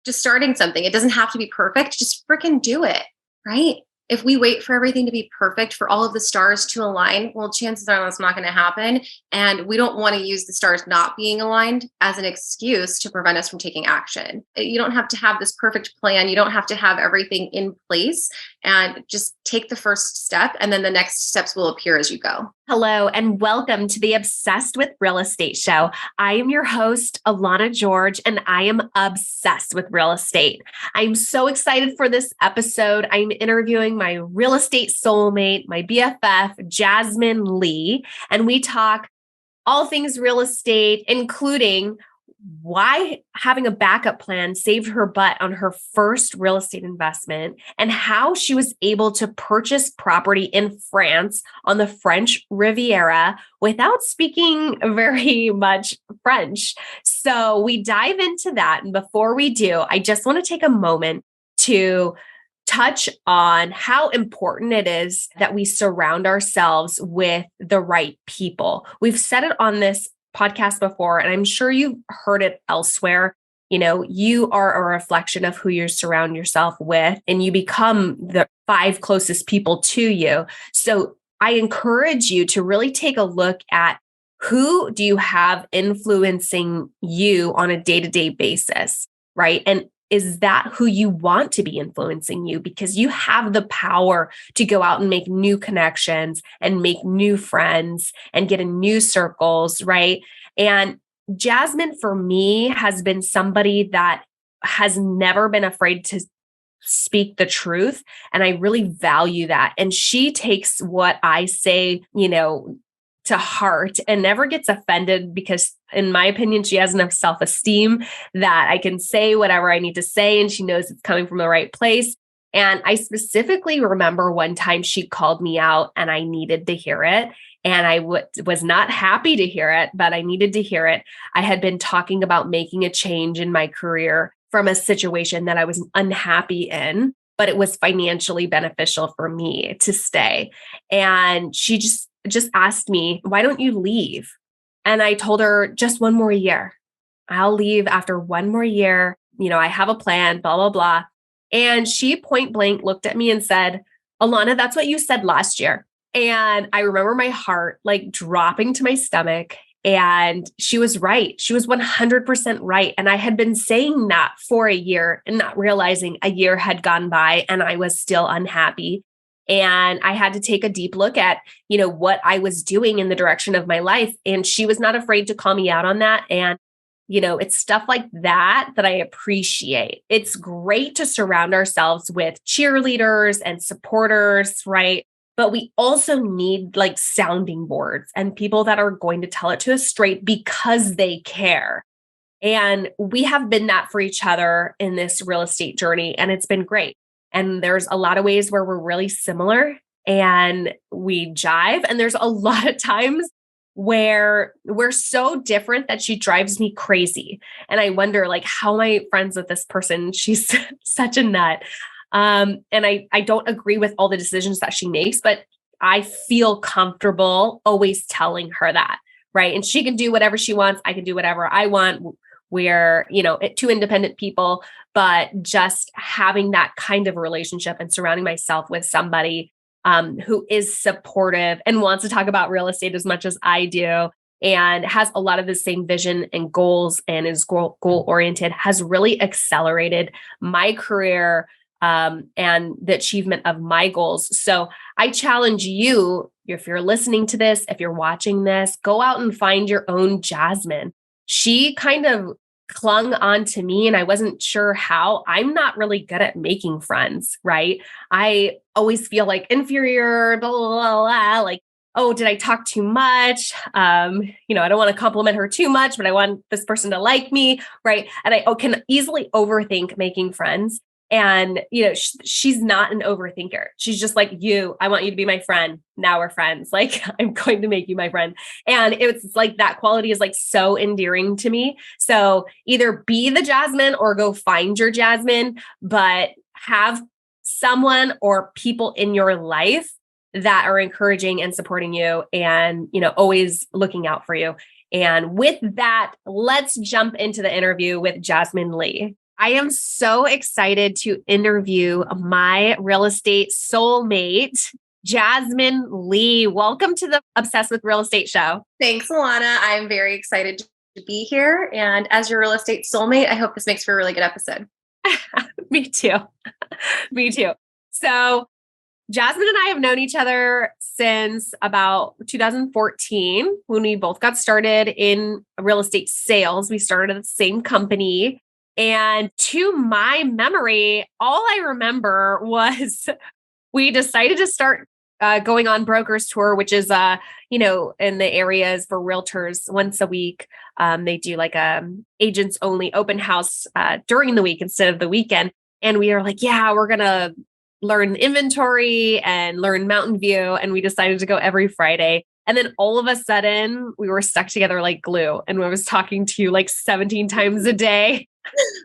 just starting something. It doesn't have to be perfect. Just freaking do it, right? If we wait for everything to be perfect, for all of the stars to align, well, chances are that's not going to happen. And we don't want to use the stars not being aligned as an excuse to prevent us from taking action. You don't have to have this perfect plan. You don't have to have everything in place, and just take the first step. And then the next steps will appear as you go. Hello, and welcome to the Obsessed with Real Estate show. I am your host, Alana George, and I am obsessed with real estate. I'm so excited for this episode. I'm interviewing my real estate soulmate, my BFF, Jasmine Lee, and we talk all things real estate, including why having a backup plan saved her butt on her first real estate investment, and how she was able to purchase property in France on the French Riviera without speaking very much French. So we dive into that. And before we do, I just want to take a moment to touch on how important it is that we surround ourselves with the right people. We've said it on this podcast before, and I'm sure you've heard it elsewhere. You know, you are a reflection of who you surround yourself with, and you become the 5 closest people to you. So I encourage you to really take a look at who do you have influencing you on a day-to-day basis, right? And is that who you want to be influencing you? Because you have the power to go out and make new connections and make new friends and get in new circles, right? And Jasmine, for me, has been somebody that has never been afraid to speak the truth. And I really value that. And she takes what I say, to heart and never gets offended, because in my opinion, she has enough self-esteem that I can say whatever I need to say, and she knows it's coming from the right place. And I specifically remember one time she called me out and I needed to hear it. And I was not happy to hear it, but I needed to hear it. I had been talking about making a change in my career from a situation that I was unhappy in, but it was financially beneficial for me to stay. And she just asked me, why don't you leave? And I told her, just one more year. I'll leave after one more year. I have a plan, blah, blah, blah. And she point blank looked at me and said, Alana, that's what you said last year. And I remember my heart like dropping to my stomach. And she was right. She was 100% right. And I had been saying that for a year and not realizing a year had gone by and I was still unhappy. And I had to take a deep look at, what I was doing in the direction of my life. And she was not afraid to call me out on that. And, it's stuff like that I appreciate. It's great to surround ourselves with cheerleaders and supporters, right? But we also need like sounding boards and people that are going to tell it to us straight because they care. And we have been that for each other in this real estate journey, and it's been great. And there's a lot of ways where we're really similar and we jive. And there's a lot of times where we're so different that she drives me crazy. And I wonder, like, how am I friends with this person? She's such a nut. And I don't agree with all the decisions that she makes, but I feel comfortable always telling her that, right? And she can do whatever she wants. I can do whatever I want. We're, 2 independent people, but just having that kind of relationship and surrounding myself with somebody who is supportive and wants to talk about real estate as much as I do and has a lot of the same vision and goals and is goal-oriented has really accelerated my career and the achievement of my goals. So I challenge you, if you're listening to this, if you're watching this, go out and find your own Jasmine. She kind of clung on to me and I wasn't sure how. I'm not really good at making friends, right? I always feel like inferior, blah, blah, blah, blah, like, oh, did I talk too much? I don't want to compliment her too much, but I want this person to like me, right? And I can easily overthink making friends. And, she's not an overthinker. She's just like, I want you to be my friend. Now we're friends. Like, I'm going to make you my friend. And it's like that quality is like so endearing to me. So either be the Jasmine or go find your Jasmine, but have someone or people in your life that are encouraging and supporting you and, always looking out for you. And with that, let's jump into the interview with Jasmine Lee. I am so excited to interview my real estate soulmate, Jasmine Lee. Welcome to the Obsessed with Real Estate show. Thanks, Alana. I'm very excited to be here. And as your real estate soulmate, I hope this makes for a really good episode. Me too. Me too. So Jasmine and I have known each other since about 2014 when we both got started in real estate sales. We started at the same company. And to my memory, all I remember was we decided to start going on brokers tour, which is, in the areas for realtors once a week. They do like a agents only open house during the week instead of the weekend. And we are like, yeah, we're going to learn inventory and learn Mountain View. And we decided to go every Friday. And then all of a sudden we were stuck together like glue. And I was talking to you like 17 times a day.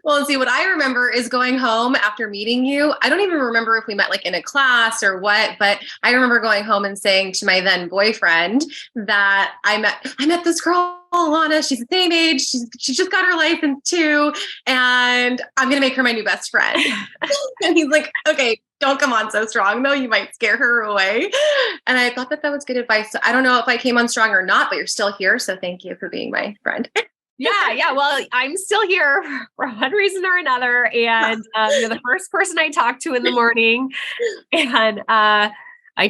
Well, see, what I remember is going home after meeting you. I don't even remember if we met like in a class or what, but I remember going home and saying to my then boyfriend that I met this girl, Alana. She's the same age. She just got her license too. And I'm going to make her my new best friend. And he's like, okay, don't come on so strong though. You might scare her away. And I thought that was good advice. So I don't know if I came on strong or not, but you're still here. So thank you for being my friend. Yeah. Well, I'm still here for one reason or another. And you're the first person I talk to in the morning. And I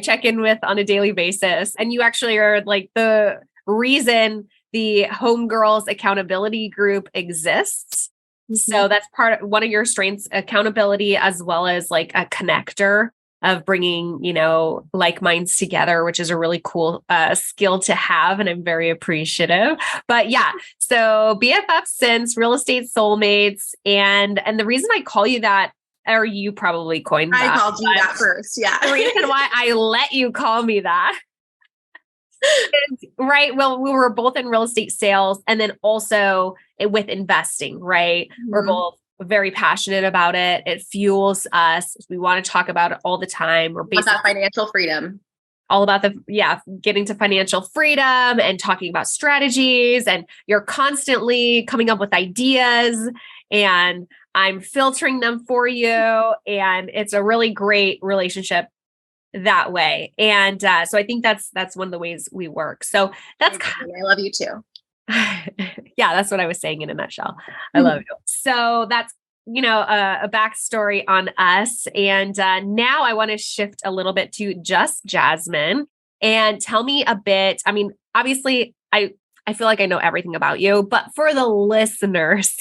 check in with on a daily basis. And you actually are like the reason the Homegirls Accountability Group exists. Mm-hmm. So that's one of your strengths, accountability, as well as like a connector of bringing, like minds together, which is a really cool skill to have. And I'm very appreciative. But yeah, so BFF since real estate soulmates. And the reason I call you that, or you probably coined that. I called you that first. Yeah. The reason why I let you call me that. Right. Well, we were both in real estate sales and then also with investing, right? Mm-hmm. We're both very passionate about it. It fuels us. We want to talk about it all the time. We're basically about financial freedom. All about getting to financial freedom and talking about strategies. And you're constantly coming up with ideas and I'm filtering them for you. And it's a really great relationship that way. And so I think that's one of the ways we work. So that's I love you too. Yeah, that's what I was saying in a nutshell. I love you. So that's, a backstory on us. And now I want to shift a little bit to just Jasmine and tell me a bit. I mean, obviously I feel like I know everything about you, but for the listeners,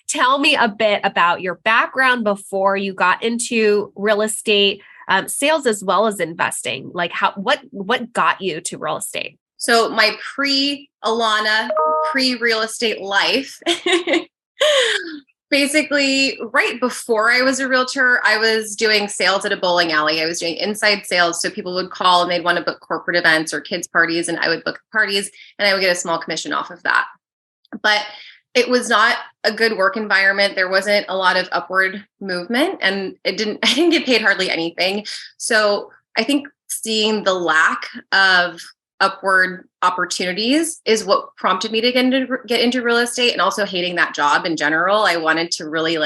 tell me a bit about your background before you got into real estate sales as well as investing. Like what got you to real estate? So my pre-Alana, pre-real estate life, basically right before I was a realtor, I was doing sales at a bowling alley. I was doing inside sales. So people would call and they'd want to book corporate events or kids parties and I would book parties and I would get a small commission off of that. But it was not a good work environment. There wasn't a lot of upward movement and I didn't get paid hardly anything. So I think seeing the lack of upward opportunities is what prompted me to get into real estate, and also hating that job in general. I wanted to really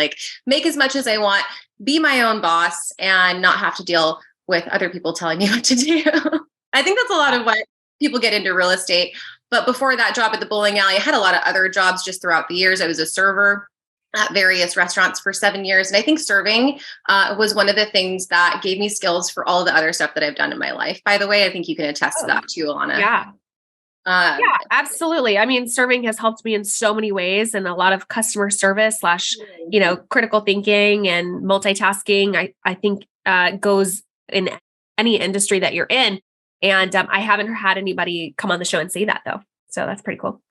make as much as I want, be my own boss and not have to deal with other people telling me what to do. I think that's a lot of what people get into real estate. But before that job at the bowling alley, I had a lot of other jobs just throughout the years. I was a server at various restaurants for 7 years. And I think serving was one of the things that gave me skills for all of the other stuff that I've done in my life. By the way, I think you can attest to that too, Alana. Yeah. Yeah, absolutely. I mean, serving has helped me in so many ways, and a lot of customer service / critical thinking and multitasking, I think goes in any industry that you're in. And I haven't had anybody come on the show and say that though. So that's pretty cool.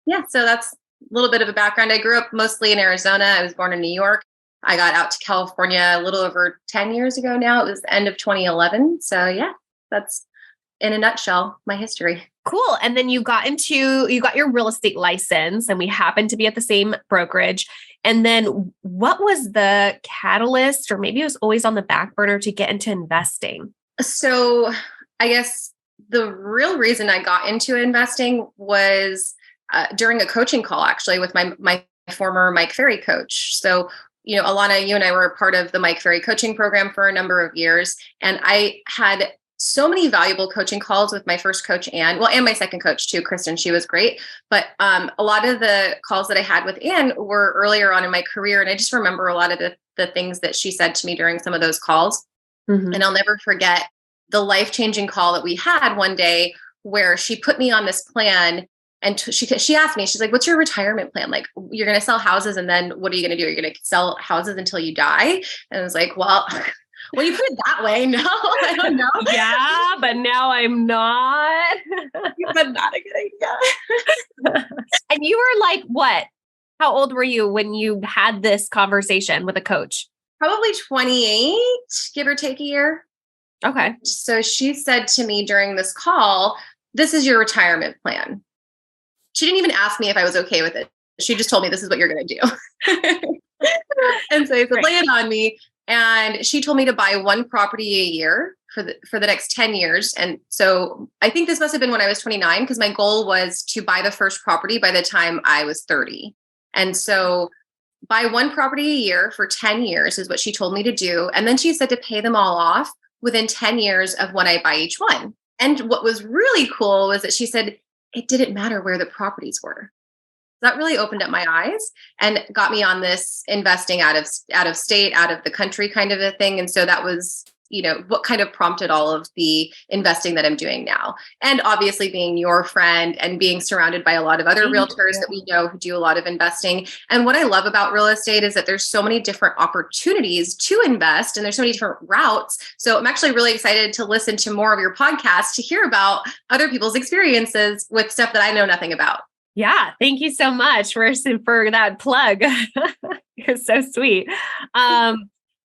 Yeah. So that's a little bit of a background. I grew up mostly in Arizona. I was born in New York. I got out to California a little over 10 years ago now. It was the end of 2011. So yeah, that's in a nutshell, my history. Cool. And then you got your real estate license, and we happened to be at the same brokerage. And then what was the catalyst, or maybe it was always on the back burner, to get into investing? So I guess the real reason I got into investing was during a coaching call, actually, with my former Mike Ferry coach. So, Alana, you and I were a part of the Mike Ferry coaching program for a number of years. And I had so many valuable coaching calls with my first coach, and my second coach too, Kristen. She was great. But a lot of the calls that I had with Anne were earlier on in my career. And I just remember a lot of the things that she said to me during some of those calls. Mm-hmm. And I'll never forget the life-changing call that we had one day where she put me on this plan. And she asked me, she's like, what's your retirement plan? Like, you're going to sell houses, and then what are you going to do? You're going to sell houses until you die? And I was like, well, when you put it that way, no, I don't know. Yeah, but now I'm not. But not a good idea. And you were like, what? How old were you when you had this conversation with a coach? Probably 28, give or take a year. Okay. So she said to me during this call, this is your retirement plan. She didn't even ask me if I was okay with it. She just told me, this is what you're going to do. And so I said, lay it on me. And she told me to buy one property a year for the next 10 years. And so I think this must have been when I was 29, because my goal was to buy the first property by the time I was 30. And so buy one property a year for 10 years is what she told me to do. And then she said to pay them all off within 10 years of when I buy each one. And what was really cool was that she said it didn't matter where the properties were. That really opened up my eyes and got me on this investing out of state, out of the country kind of a thing. And so that was, what kind of prompted all of the investing that I'm doing now. And obviously being your friend and being surrounded by a lot of other realtors that we know who do a lot of investing. And what I love about real estate is that there's so many different opportunities to invest, and there's so many different routes. So I'm actually really excited to listen to more of your podcast to hear about other people's experiences with stuff that I know nothing about. Yeah. Thank you so much for that plug. You're so sweet.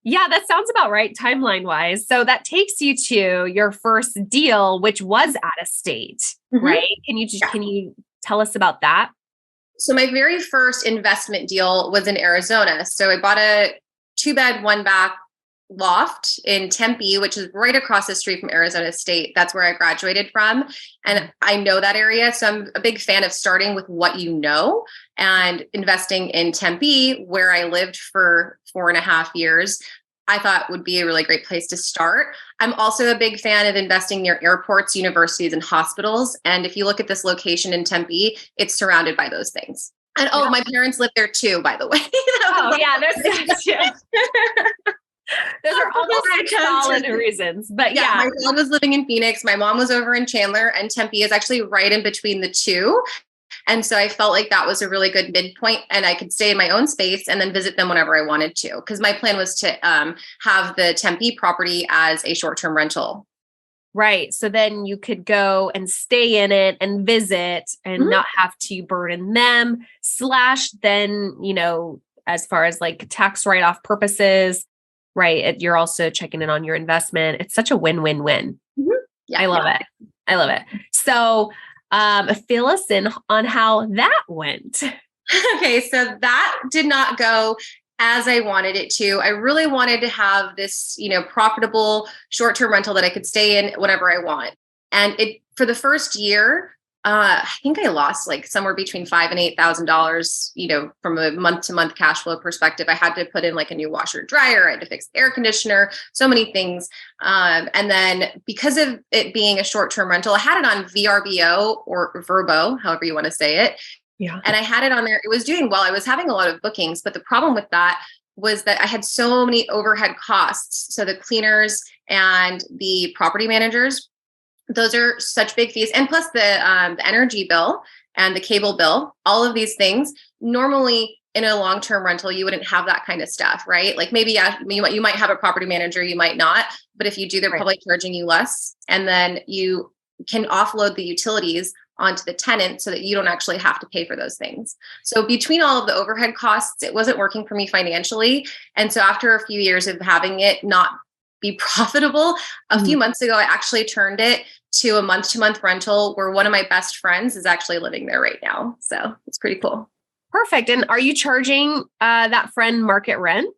Yeah, that sounds about right timeline wise. So that takes you to your first deal, which was out of state, right? Can you tell us about that? So my very first investment deal was in Arizona. So I bought a 2-bed, 1-bath loft in Tempe, which is right across the street from Arizona State. That's where I graduated from. And I know that area. So I'm a big fan of starting with what you know and investing in Tempe, where I lived for 4.5 years. I thought would be a really great place to start. I'm also a big fan of investing near airports, universities, and hospitals. And if you look at this location in Tempe, it's surrounded by those things. And my parents live there too, by the way. There's Those are almost solid reasons, but yeah. My dad was living in Phoenix. My mom was over in Chandler, and Tempe is actually right in between the two. And so I felt like that was a really good midpoint, and I could stay in my own space and then visit them whenever I wanted to. Because my plan was to have the Tempe property as a short-term rental. Right. So then you could go and stay in it and visit and not have to burden them. / then, as far as like tax write-off purposes, right. You're also checking in on your investment. It's such a win-win-win. Yeah, I love it. I love it. So fill us in on how that went. Okay. So that did not go as I wanted it to. I really wanted to have this, profitable short-term rental that I could stay in whenever I want. And for the first year, I think I lost like somewhere between $5,000 and $8,000, from a month-to-month cash flow perspective. I had to put in like a new washer dryer. I had to fix the air conditioner, so many things. And then because of it being a short-term rental, I had it on VRBO or Verbo, however you want to say it. Yeah. And I had it on there. It was doing well. I was having a lot of bookings, but the problem with that was that I had so many overhead costs. So the cleaners and the property managers, those are such big fees. And plus the energy bill and the cable bill, all of these things. Normally in a long-term rental, you wouldn't have that kind of stuff, right? Like maybe you might have a property manager, you might not, but if you do, they're probably charging you less. And then you can offload the utilities onto the tenant so that you don't actually have to pay for those things. So between all of the overhead costs, it wasn't working for me financially. And so after a few years of having it not be profitable, a few months ago, I actually turned it to a month-to-month rental where one of my best friends is actually living there right now. So it's pretty cool. Perfect. And are you charging that friend market rent?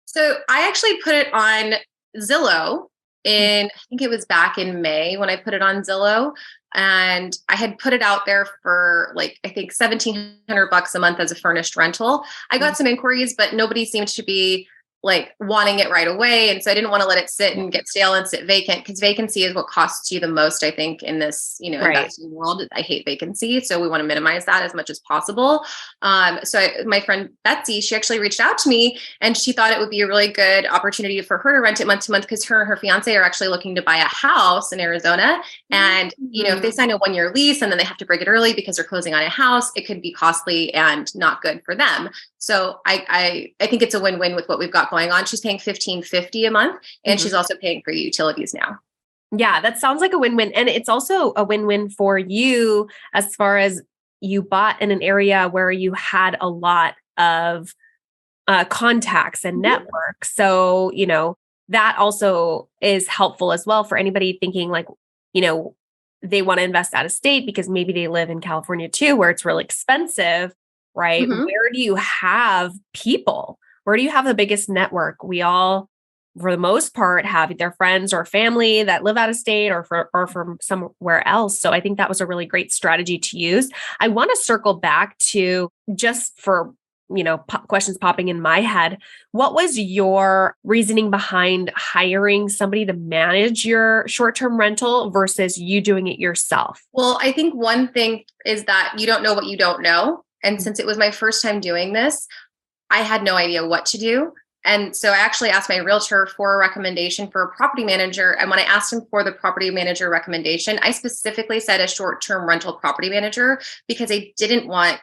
So I actually put it on Zillow I think it was back in May when I put it on Zillow. and I had put it out there for like, I think $1,700 a month as a furnished rental. I got some inquiries, but nobody seemed to be like wanting it right away. And so I didn't want to let it sit and get stale and sit vacant, because vacancy is what costs you the most, I think, in this, Right. investing world. I hate vacancy. So we want to minimize that as much as possible. My friend Betsy, she actually reached out to me, and she thought it would be a really good opportunity for her to rent it month to month, because her and her fiance are actually looking to buy a house in Arizona. And, if they sign a 1-year lease and then they have to break it early because they're closing on a house, it could be costly and not good for them. So I think it's a win-win with what we've got going on. She's paying $1,550 a month, and she's also paying for utilities now. Yeah, that sounds like a win-win. And it's also a win-win for you, as far as you bought in an area where you had a lot of contacts and networks. So, that also is helpful as well for anybody thinking like, they want to invest out of state because maybe they live in California too, where it's really expensive, right? Where do you have people? Where do you have the biggest network? We all, for the most part, have either friends or family that live out of state or from somewhere else. So I think that was a really great strategy to use. I want to circle back to, just for questions popping in my head. What was your reasoning behind hiring somebody to manage your short-term rental versus you doing it yourself? Well, I think one thing is that you don't know what you don't know. And since it was my first time doing this, I had no idea what to do. And so I actually asked my realtor for a recommendation for a property manager. And when I asked him for the property manager recommendation, I specifically said a short-term rental property manager, because I didn't want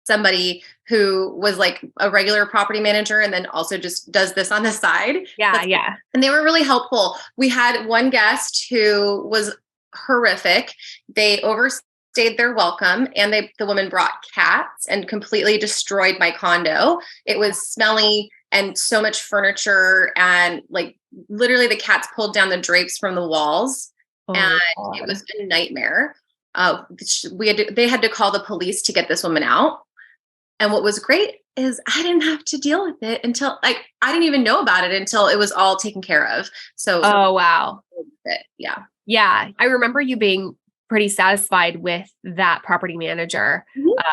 somebody who was like a regular property manager and then also just does this on the side. Yeah. And they were really helpful. We had one guest who was horrific. They overstayed their welcome, and the woman brought cats and completely destroyed my condo. It was smelly and so much furniture, and like literally the cats pulled down the drapes from the walls, and it was a nightmare. They had to call the police to get this woman out. And what was great is I didn't have to deal with it until I didn't even know about it until it was all taken care of. So, wow. Yeah. Yeah. I remember you being pretty satisfied with that property manager.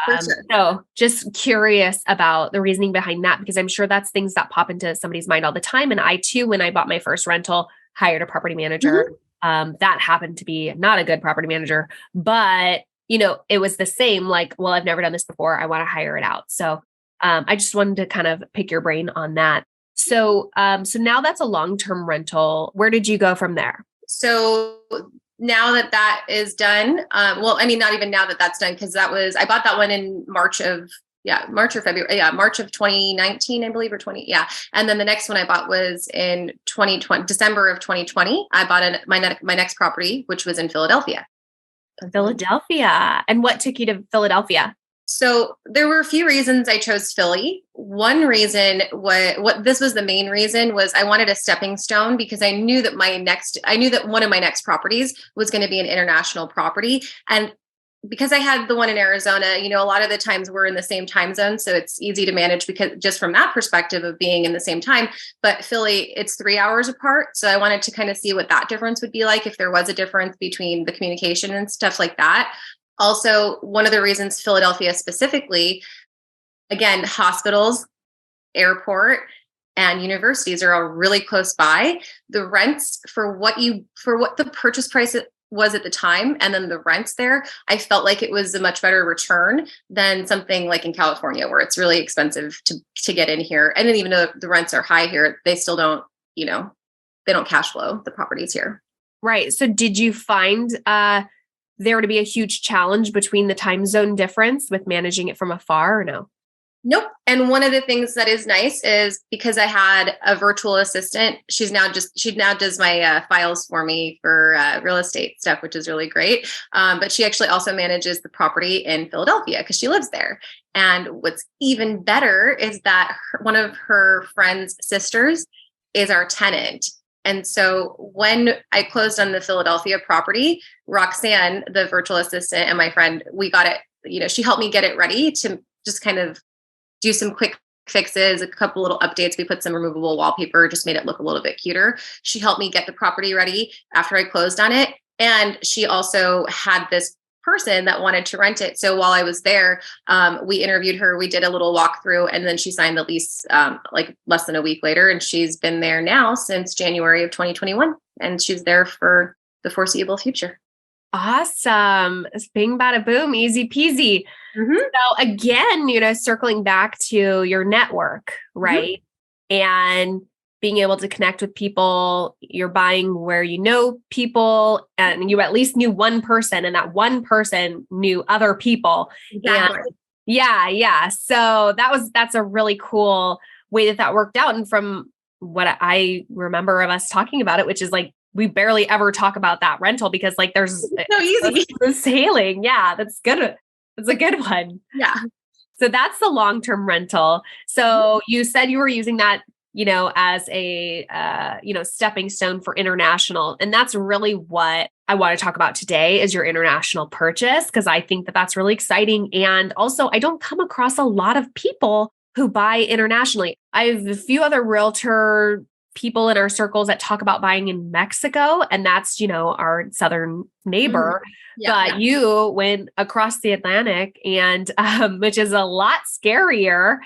For sure. So just curious about the reasoning behind that, because I'm sure that's things that pop into somebody's mind all the time. And I too, when I bought my first rental, hired a property manager. That happened to be not a good property manager, but it was the same, like, well, I've never done this before. I want to hire it out. So I just wanted to kind of pick your brain on that. So now that's a long-term rental. Where did you go from there? So now that is done, not even now that that's done, because I bought that one in March or February. Yeah, March of 2019, I believe, or 20. Yeah. And then the next one I bought was in 2020, December of 2020. I bought my next property, which was in Philadelphia. Philadelphia. And what took you to Philadelphia? So there were a few reasons I chose Philly. One reason, what this was the main reason, was I wanted a stepping stone, because I knew that one of my next properties was going to be an international property. And because I had the one in Arizona, a lot of the times we're in the same time zone. So it's easy to manage, because just from that perspective of being in the same time. But Philly, it's 3 hours apart. So I wanted to kind of see what that difference would be like, if there was a difference between the communication and stuff like that. Also, one of the reasons Philadelphia specifically, again, hospitals, airport, and universities are all really close by. The rents for what the purchase price was at the time, and then the rents there, I felt like it was a much better return than something like in California, where it's really expensive to get in here. And then even though the rents are high here, they still don't, they don't cash flow the properties here. Right. So did you find there to be a huge challenge between the time zone difference with managing it from afar, or no? Nope. And one of the things that is nice is, because I had a virtual assistant, she now does my files for me for real estate stuff, which is really great. But she actually also manages the property in Philadelphia, because she lives there. And what's even better is that one of her friend's sisters is our tenant. And so when I closed on the Philadelphia property, Roxanne, the virtual assistant, and my friend, we got it, she helped me get it ready to just kind of do some quick fixes, a couple little updates. We put some removable wallpaper, just made it look a little bit cuter. She helped me get the property ready after I closed on it. And she also had this person that wanted to rent it. So while I was there, we interviewed her, we did a little walkthrough, and then she signed the lease like less than a week later. And she's been there now since January of 2021. And she's there for the foreseeable future. Awesome. Bing, bada, boom, easy peasy. Mm-hmm. So again, circling back to your network, right? Mm-hmm. And being able to connect with people, you're buying where you know people, and you at least knew one person, and that one person knew other people. Exactly. And yeah. So that's a really cool way that worked out. And from what I remember of us talking about it, which is like, we barely ever talk about that rental because like there's so easy sailing. Yeah, that's good. That's a good one. Yeah. So that's the long-term rental. So you said you were using that, as a, stepping stone for international. And that's really what I want to talk about today is your international purchase, because I think that that's really exciting. And also I don't come across a lot of people who buy internationally. I have a few other realtor people in our circles that talk about buying in Mexico, and that's, our southern neighbor. But you went across the Atlantic, and which is a lot scarier.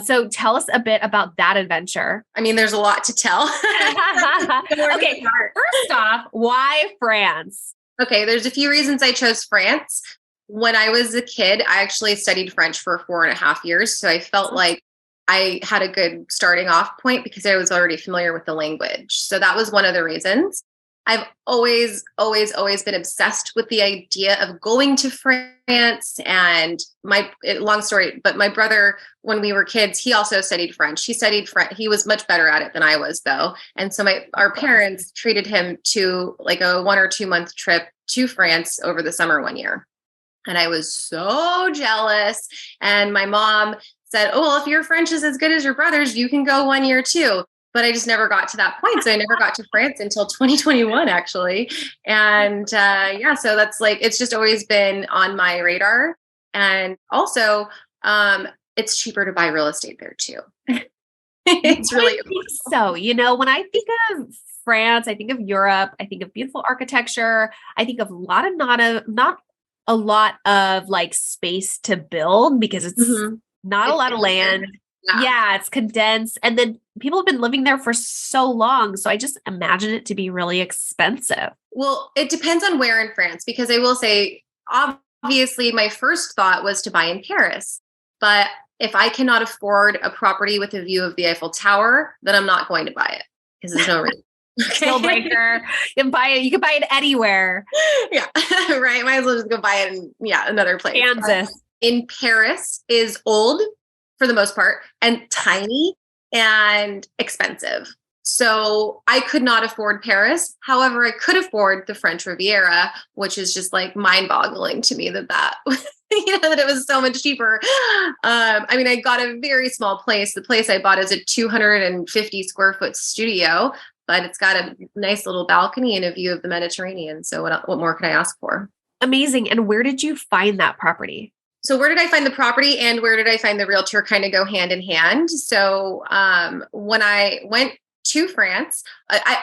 So tell us a bit about that adventure. I mean, there's a lot to tell. Okay, first off, why France? Okay, there's a few reasons I chose France. When I was a kid, I actually studied French for 4.5 years. So I felt like I had a good starting off point because I was already familiar with the language. So that was one of the reasons. I've always been obsessed with the idea of going to France. And long story, but my brother, when we were kids, he also studied French. He studied French. He was much better at it than I was, though. And so our parents treated him to like a 1 or 2 month trip to France over the summer one year. And I was so jealous. And my mom said, oh, well, if your French is as good as your brother's, you can go 1 year too. But I just never got to that point. So I never got to France until 2021, actually. And so that's like, it's just always been on my radar. And also, it's cheaper to buy real estate there too. It's really so, when I think of France, I think of Europe, I think of beautiful architecture. I think of not a lot of like space to build because it's not a lot of land. Yeah, it's condensed. And then people have been living there for so long. So I just imagine it to be really expensive. Well, it depends on where in France, because I will say, obviously, my first thought was to buy in Paris. But if I cannot afford a property with a view of the Eiffel Tower, then I'm not going to buy it because there's no reason. Deal breaker. You can buy it anywhere. Yeah, right. Might as well just go buy it in another place. Kansas. In Paris is old for the most part and tiny and expensive. So I could not afford Paris. However, I could afford the French Riviera, which is just like mind-boggling to me that that it was so much cheaper. I got a very small place. The place I bought is a 250 square foot studio, but it's got a nice little balcony and a view of the Mediterranean. So what more could I ask for? Amazing. And where did you find that property? So where did I find the property and where did I find the realtor kind of go hand in hand? So when I went to France,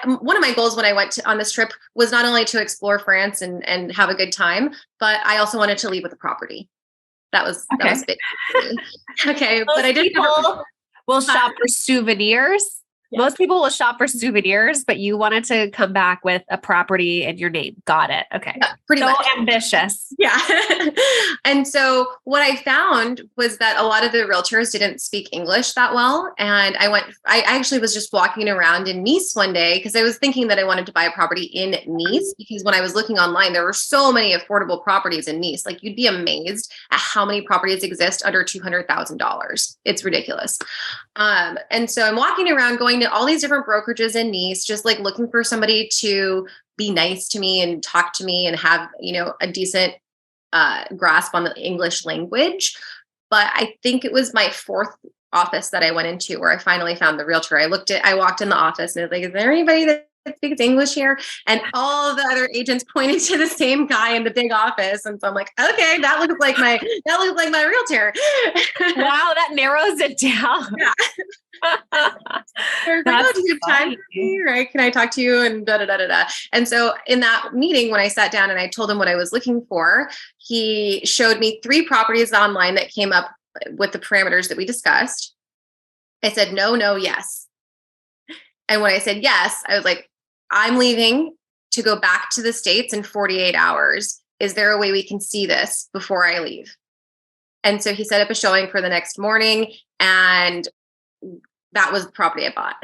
one of my goals when I went on this trip was not only to explore France and have a good time, but I also wanted to leave with a property. That was big for me. Okay, but I didn't. Will shop for souvenirs. Yeah. Most people will shop for souvenirs, but you wanted to come back with a property in your name. Got it. Okay. Yeah, pretty much. Ambitious. Yeah. And so what I found was that a lot of the realtors didn't speak English that well. And I actually was just walking around in Nice one day because I was thinking that I wanted to buy a property in Nice because when I was looking online, there were so many affordable properties in Nice. Like you'd be amazed at how many properties exist under $200,000. It's ridiculous. And so I'm walking around going to all these different brokerages in Nice, just like looking for somebody to be nice to me and talk to me and have, a decent grasp on the English language. But I think it was my fourth office that I went into where I finally found the realtor. I walked in the office and I was like, is there anybody that speaks English here? And all the other agents pointed to the same guy in the big office. And so I'm like, okay, that looks like my realtor. Wow, that narrows it down. Yeah. like, oh, do you have time for me? Right? Can I talk to you? And da da da da da. And so in that meeting, when I sat down and I told him what I was looking for, he showed me 3 properties online that came up with the parameters that we discussed. I said, no, no, yes. And when I said yes, I was like, I'm leaving to go back to the States in 48 hours. Is there a way we can see this before I leave? And so he set up a showing for the next morning, and that was the property I bought.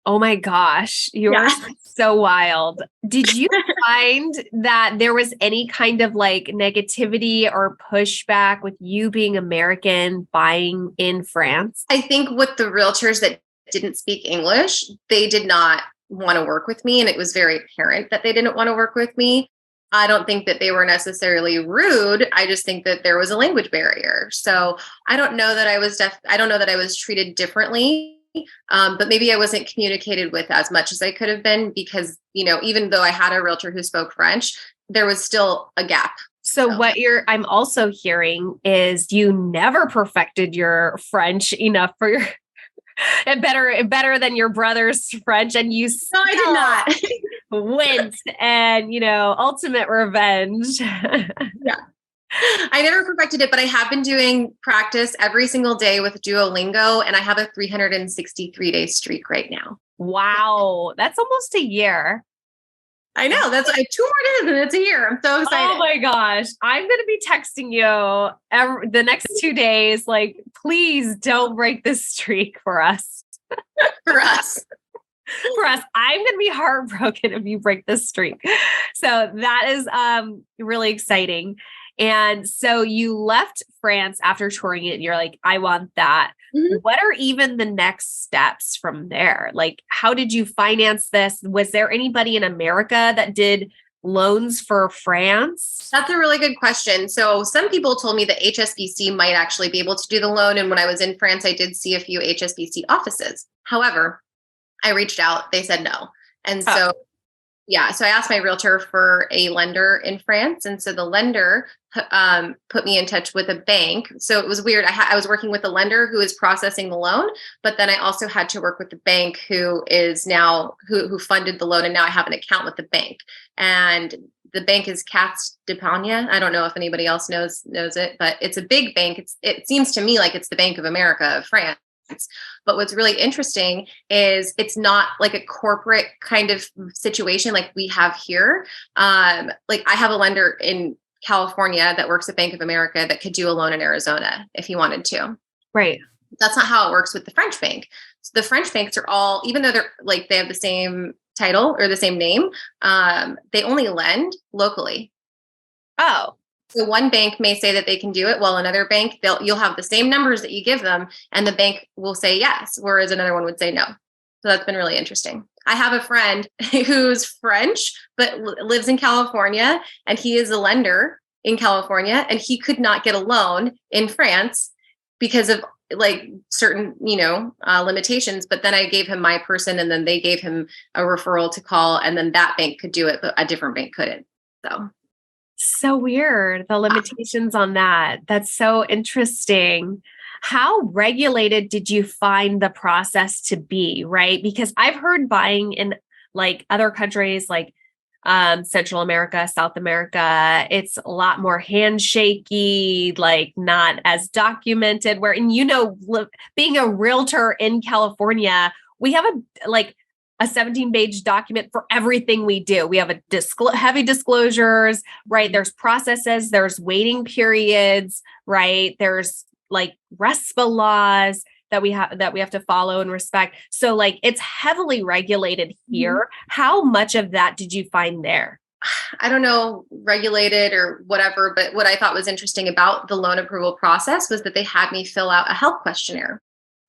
Oh my gosh, you are so wild. Did you find that there was any kind of like negativity or pushback with you being American buying in France? I think with the realtors that didn't speak English, they did not want to work with me. And it was very apparent that they didn't want to work with me. I don't think that they were necessarily rude. I just think that there was a language barrier. So I don't know that I was treated differently. But maybe I wasn't communicated with as much as I could have been because, even though I had a realtor who spoke French, there was still a gap. So what I'm also hearing is you never perfected your French enough for your and better than your brother's French, and you No, I did not. went and ultimate revenge. Yeah. I never perfected it, but I have been doing practice every single day with Duolingo, and I have a 363-day streak right now. Wow. That's almost a year. I know. That's 2 more days and it's a year. I'm so excited. Oh my gosh. I'm going to be texting you the next 2 days. Like, please don't break this streak for us. For us. For us. I'm going to be heartbroken if you break this streak. So that is really exciting. And so you left France after touring it and you're like, I want that. Mm-hmm. What are even the next steps from there? Like, how did you finance this? Was there anybody in America that did loans for France? That's a really good question. So some people told me that HSBC might actually be able to do the loan. And when I was in France, I did see a few HSBC offices. However, I reached out, they said no. And so I asked my realtor for a lender in France. And so the lender put me in touch with a bank. So it was weird. I was working with a lender who is processing the loan, but then I also had to work with the bank who is now, who funded the loan. And now I have an account with the bank. And the bank is Caisse d'Epargne. I don't know if anybody else knows it, but it's a big bank. It seems to me like it's the Bank of America of France. But what's really interesting is it's not like a corporate kind of situation like we have here. Like I have a lender in California that works at Bank of America that could do a loan in Arizona if he wanted to. Right. That's not how it works with the French bank. So the French banks are all, even though they're like they have the same title or the same name, they only lend locally. Oh. So one bank may say that they can do it, while another bank, you'll have the same numbers that you give them, and the bank will say yes, whereas another one would say no. So that's been really interesting. I have a friend who's French, but lives in California, and he is a lender in California, and he could not get a loan in France because of like certain, limitations. But then I gave him my person, and then they gave him a referral to call, and then that bank could do it, but a different bank couldn't. So weird, the limitations on that. That's so interesting. How regulated did you find the process to be, right? Because I've heard buying in like other countries like Central America, South America, it's a lot more handshaky, like not as documented, being a realtor in California, we have a 17-page document for everything we do. We have heavy disclosures, right? There's processes, there's waiting periods, right? There's like RESPA laws that we have to follow and respect. So like it's heavily regulated here. Mm-hmm. How much of that did you find there? I don't know, regulated or whatever, but what I thought was interesting about the loan approval process was that they had me fill out a health questionnaire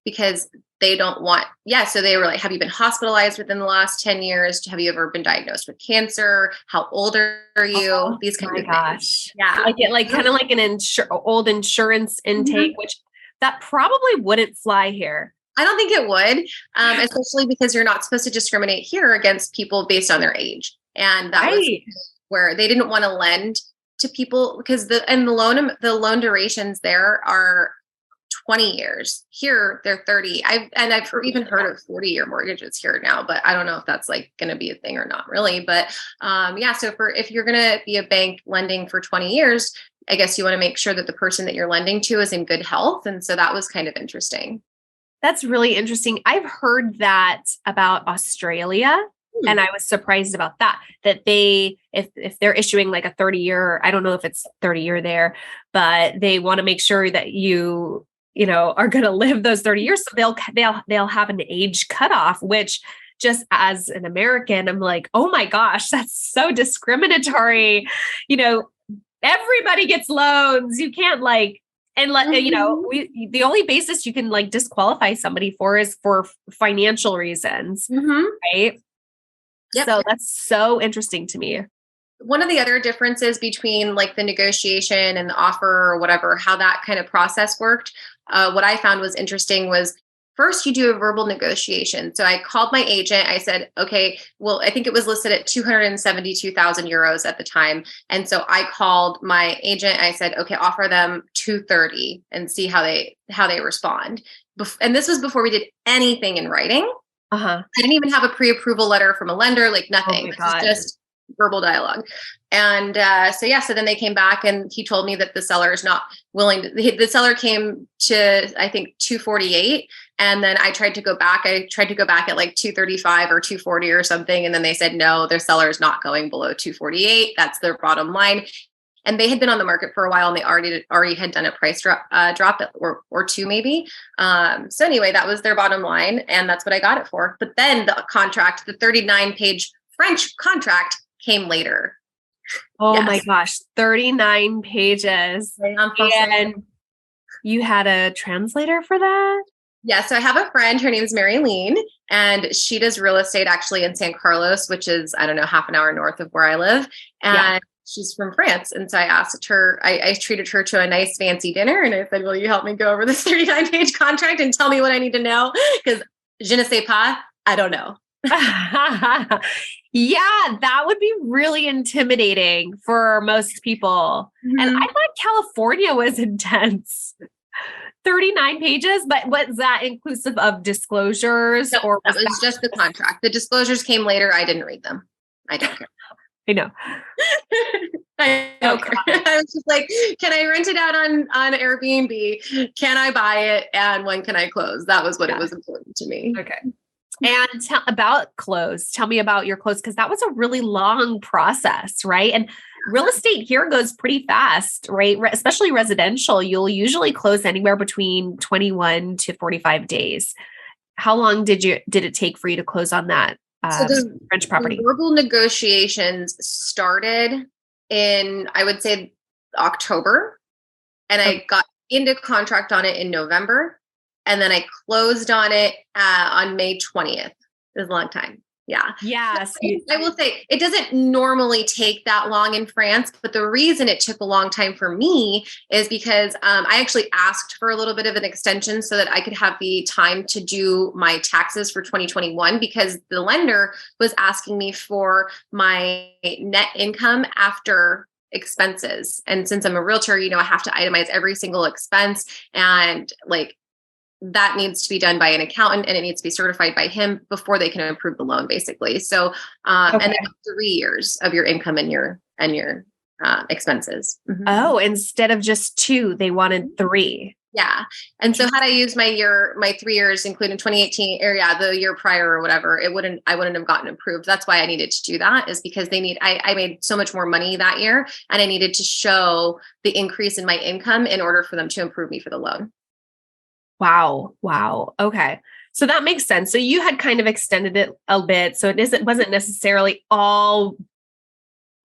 because they don't want, so they were like, have you been hospitalized within the last 10 years? Have you ever been diagnosed with cancer? How old are you? Oh, these kind of gosh. things. Yeah. Kind of like an old insurance intake, mm-hmm. which that probably wouldn't fly here. I don't think it would, especially because you're not supposed to discriminate here against people based on their age. And that was where they didn't want to lend to people because the loan durations there are 20 years. Here, they're 30. I've even heard of 40-year mortgages here now, but I don't know if that's like going to be a thing or not really. But yeah, so if you're going to be a bank lending for 20 years, I guess you want to make sure that the person that you're lending to is in good health. And so that was kind of interesting. That's really interesting. I've heard that about Australia. And I was surprised about that they, if they're issuing like a 30-year, I don't know if it's 30-year there, but they want to make sure that you know, are going to live those 30 years. So they'll have an age cutoff, which just as an American, I'm like, oh my gosh, that's so discriminatory. You know, everybody gets loans. You can't like, and you know, the only basis you can like disqualify somebody for is for financial reasons, right? Yep. So that's so interesting to me. One of the other differences between like the negotiation and the offer or whatever, how that kind of process worked, what I found was interesting was first you do a verbal negotiation. So I called my agent. I said, okay, well, I think it was listed at 272,000 euros at the time. And so I called my agent. I said, okay, offer them 230 and see how they respond. And this was before we did anything in writing. I didn't even have a pre-approval letter from a lender, like nothing. It was just verbal dialogue. And so then they came back and he told me that the seller is not willing to, the seller came to, I think 248. And then I tried to go back at like 235 or 240 or something. And then they said, no, their seller is not going below 248. That's their bottom line. And they had been on the market for a while and they already had done a price drop or two maybe. So anyway, that was their bottom line. And that's what I got it for. But then the 39-page French contract came later. Oh my gosh, 39 pages. And you had a translator for that? Yeah. So I have a friend, her name is Marilyn, and she does real estate actually in San Carlos, which is, I don't know, half an hour north of where I live. And she's from France. And so I asked her, I treated her to a nice fancy dinner. And I said, will you help me go over this 39-page contract and tell me what I need to know? Because je ne sais pas, I don't know. Yeah, that would be really intimidating for most people. And I thought California was intense. 39 pages, but was that inclusive of disclosures? No, or that was just the contract. The disclosures came later. I didn't read them. I don't care. I know. I don't care. I was just like, can I rent it out on Airbnb? Can I buy it? And when can I close? That was what it was important to me. Okay. And about close. Tell me about your close, because that was a really long process, right? And real estate here goes pretty fast, right? Especially residential. You'll usually close anywhere between 21 to 45 days. How long did it take for you to close on that French property? Verbal negotiations started in, I would say, October, and I got into contract on it in November. And then I closed on it on May 20th. It was a long time. Yeah. Yes. I will say it doesn't normally take that long in France, but the reason it took a long time for me is because I actually asked for a little bit of an extension so that I could have the time to do my taxes for 2021, because the lender was asking me for my net income after expenses. And since I'm a realtor, I have to itemize every single expense, and like, that needs to be done by an accountant, and it needs to be certified by him before they can approve the loan, basically. So, and then 3 years of your income and your expenses. Oh, instead of just 2, they wanted 3. Yeah. And so had I used my 3 years, including 2018 or the year prior or whatever, I wouldn't have gotten approved. That's why I needed to do that, is because I made so much more money that year, and I needed to show the increase in my income in order for them to approve me for the loan. Wow. Okay. So that makes sense. So you had kind of extended it a bit. So it wasn't necessarily all,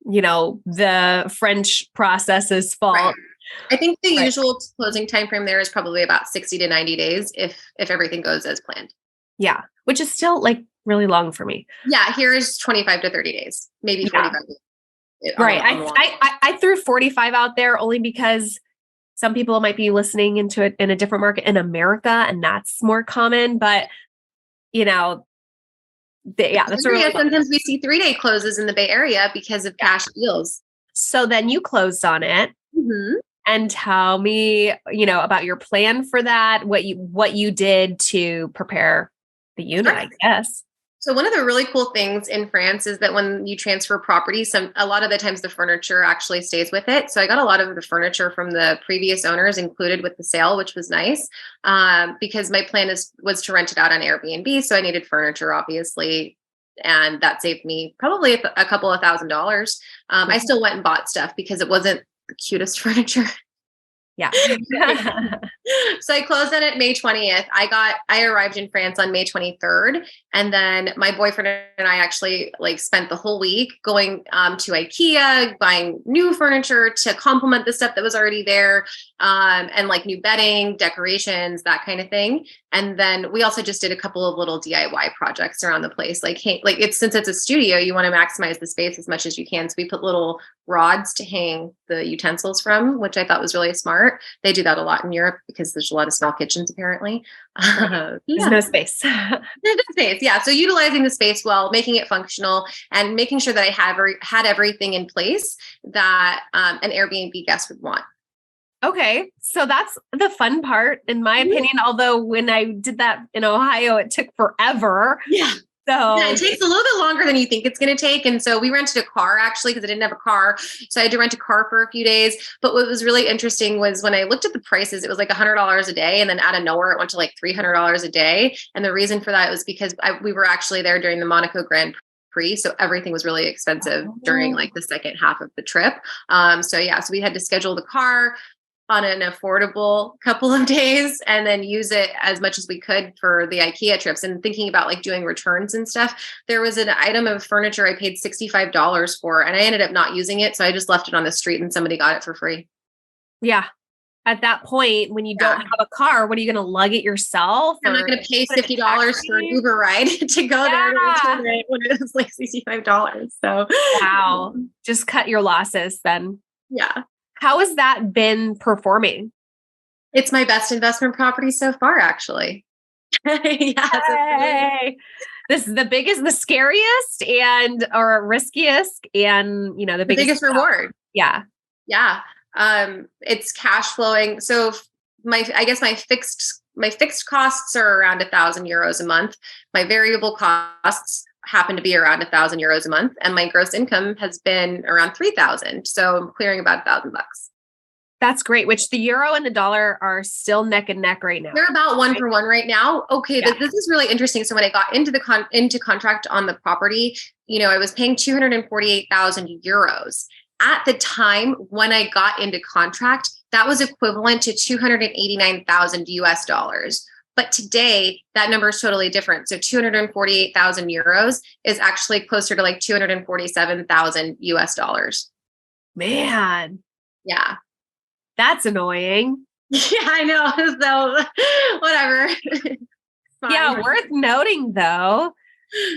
the French process's fault. Right. I think the usual closing timeframe there is probably about 60 to 90 days if everything goes as planned. Yeah. Which is still like really long for me. Yeah. Here is 25 to 30 days, maybe 45 days. Right. I threw 45 out there only because some people might be listening into it in a different market in America, and that's more common. But, that's really sometimes we see 3-day closes in the Bay Area because of cash deals. So then you closed on it. and tell me, about your plan for that, what you did to prepare the unit, I guess. So one of the really cool things in France is that when you transfer property, a lot of the times the furniture actually stays with it. So I got a lot of the furniture from the previous owners included with the sale, which was nice, because my plan was to rent it out on Airbnb. So I needed furniture, obviously, and that saved me probably a couple of $1,000s. I still went and bought stuff because it wasn't the cutest furniture. Yeah. So I closed on it May 20th. I arrived in France on May 23rd. And then my boyfriend and I actually spent the whole week going to IKEA, buying new furniture to complement the stuff that was already there. And new bedding, decorations, that kind of thing. And then we also just did a couple of little DIY projects around the place. Since it's a studio, you want to maximize the space as much as you can. So we put little rods to hang the utensils from, which I thought was really smart. They do that a lot in Europe because there's a lot of small kitchens, apparently. There's no space. There's no space. Yeah. So utilizing the space well, making it functional, and making sure that I had everything in place that an Airbnb guest would want. Okay. So that's the fun part, in my opinion. Although when I did that in Ohio, it took forever. Yeah. So it takes a little bit longer than you think it's going to take. And so we rented a car actually, because I didn't have a car. So I had to rent a car for a few days. But what was really interesting was when I looked at the prices, it was like $100 a day. And then out of nowhere, it went to like $300 a day. And the reason for that was because we were actually there during the Monaco Grand Prix. So everything was really expensive during the second half of the trip. So we had to schedule the car on an affordable couple of days and then use it as much as we could for the IKEA trips. And thinking about doing returns and stuff, there was an item of furniture I paid $65 for, and I ended up not using it. So I just left it on the street and somebody got it for free. Yeah. At that point, when you don't have a car, what are you going to lug it yourself? I'm not going to pay $50 for an Uber ride to go there when it was $65. So wow. Just cut your losses then. Yeah. How has that been performing? It's my best investment property so far, actually. Yay. This is the biggest, the scariest or riskiest and, the biggest reward. Yeah. Yeah. It's cash flowing. So my fixed costs are around €1,000 a month. My variable costs happen to be around €1,000 a month, and my gross income has been around 3,000. So I'm clearing about $1,000. That's great. Which the euro and the dollar are still neck and neck right now. They're about one for one right now. Okay, yeah. This is really interesting. So when I got into into contract on the property, I was paying 248,000 euros. At the time when I got into contract, that was equivalent to 289,000 US dollars. But today, that number is totally different. So 248,000 euros is actually closer to 247,000 US dollars. Man. Yeah. That's annoying. Yeah, I know. So whatever. Yeah, worth noting though.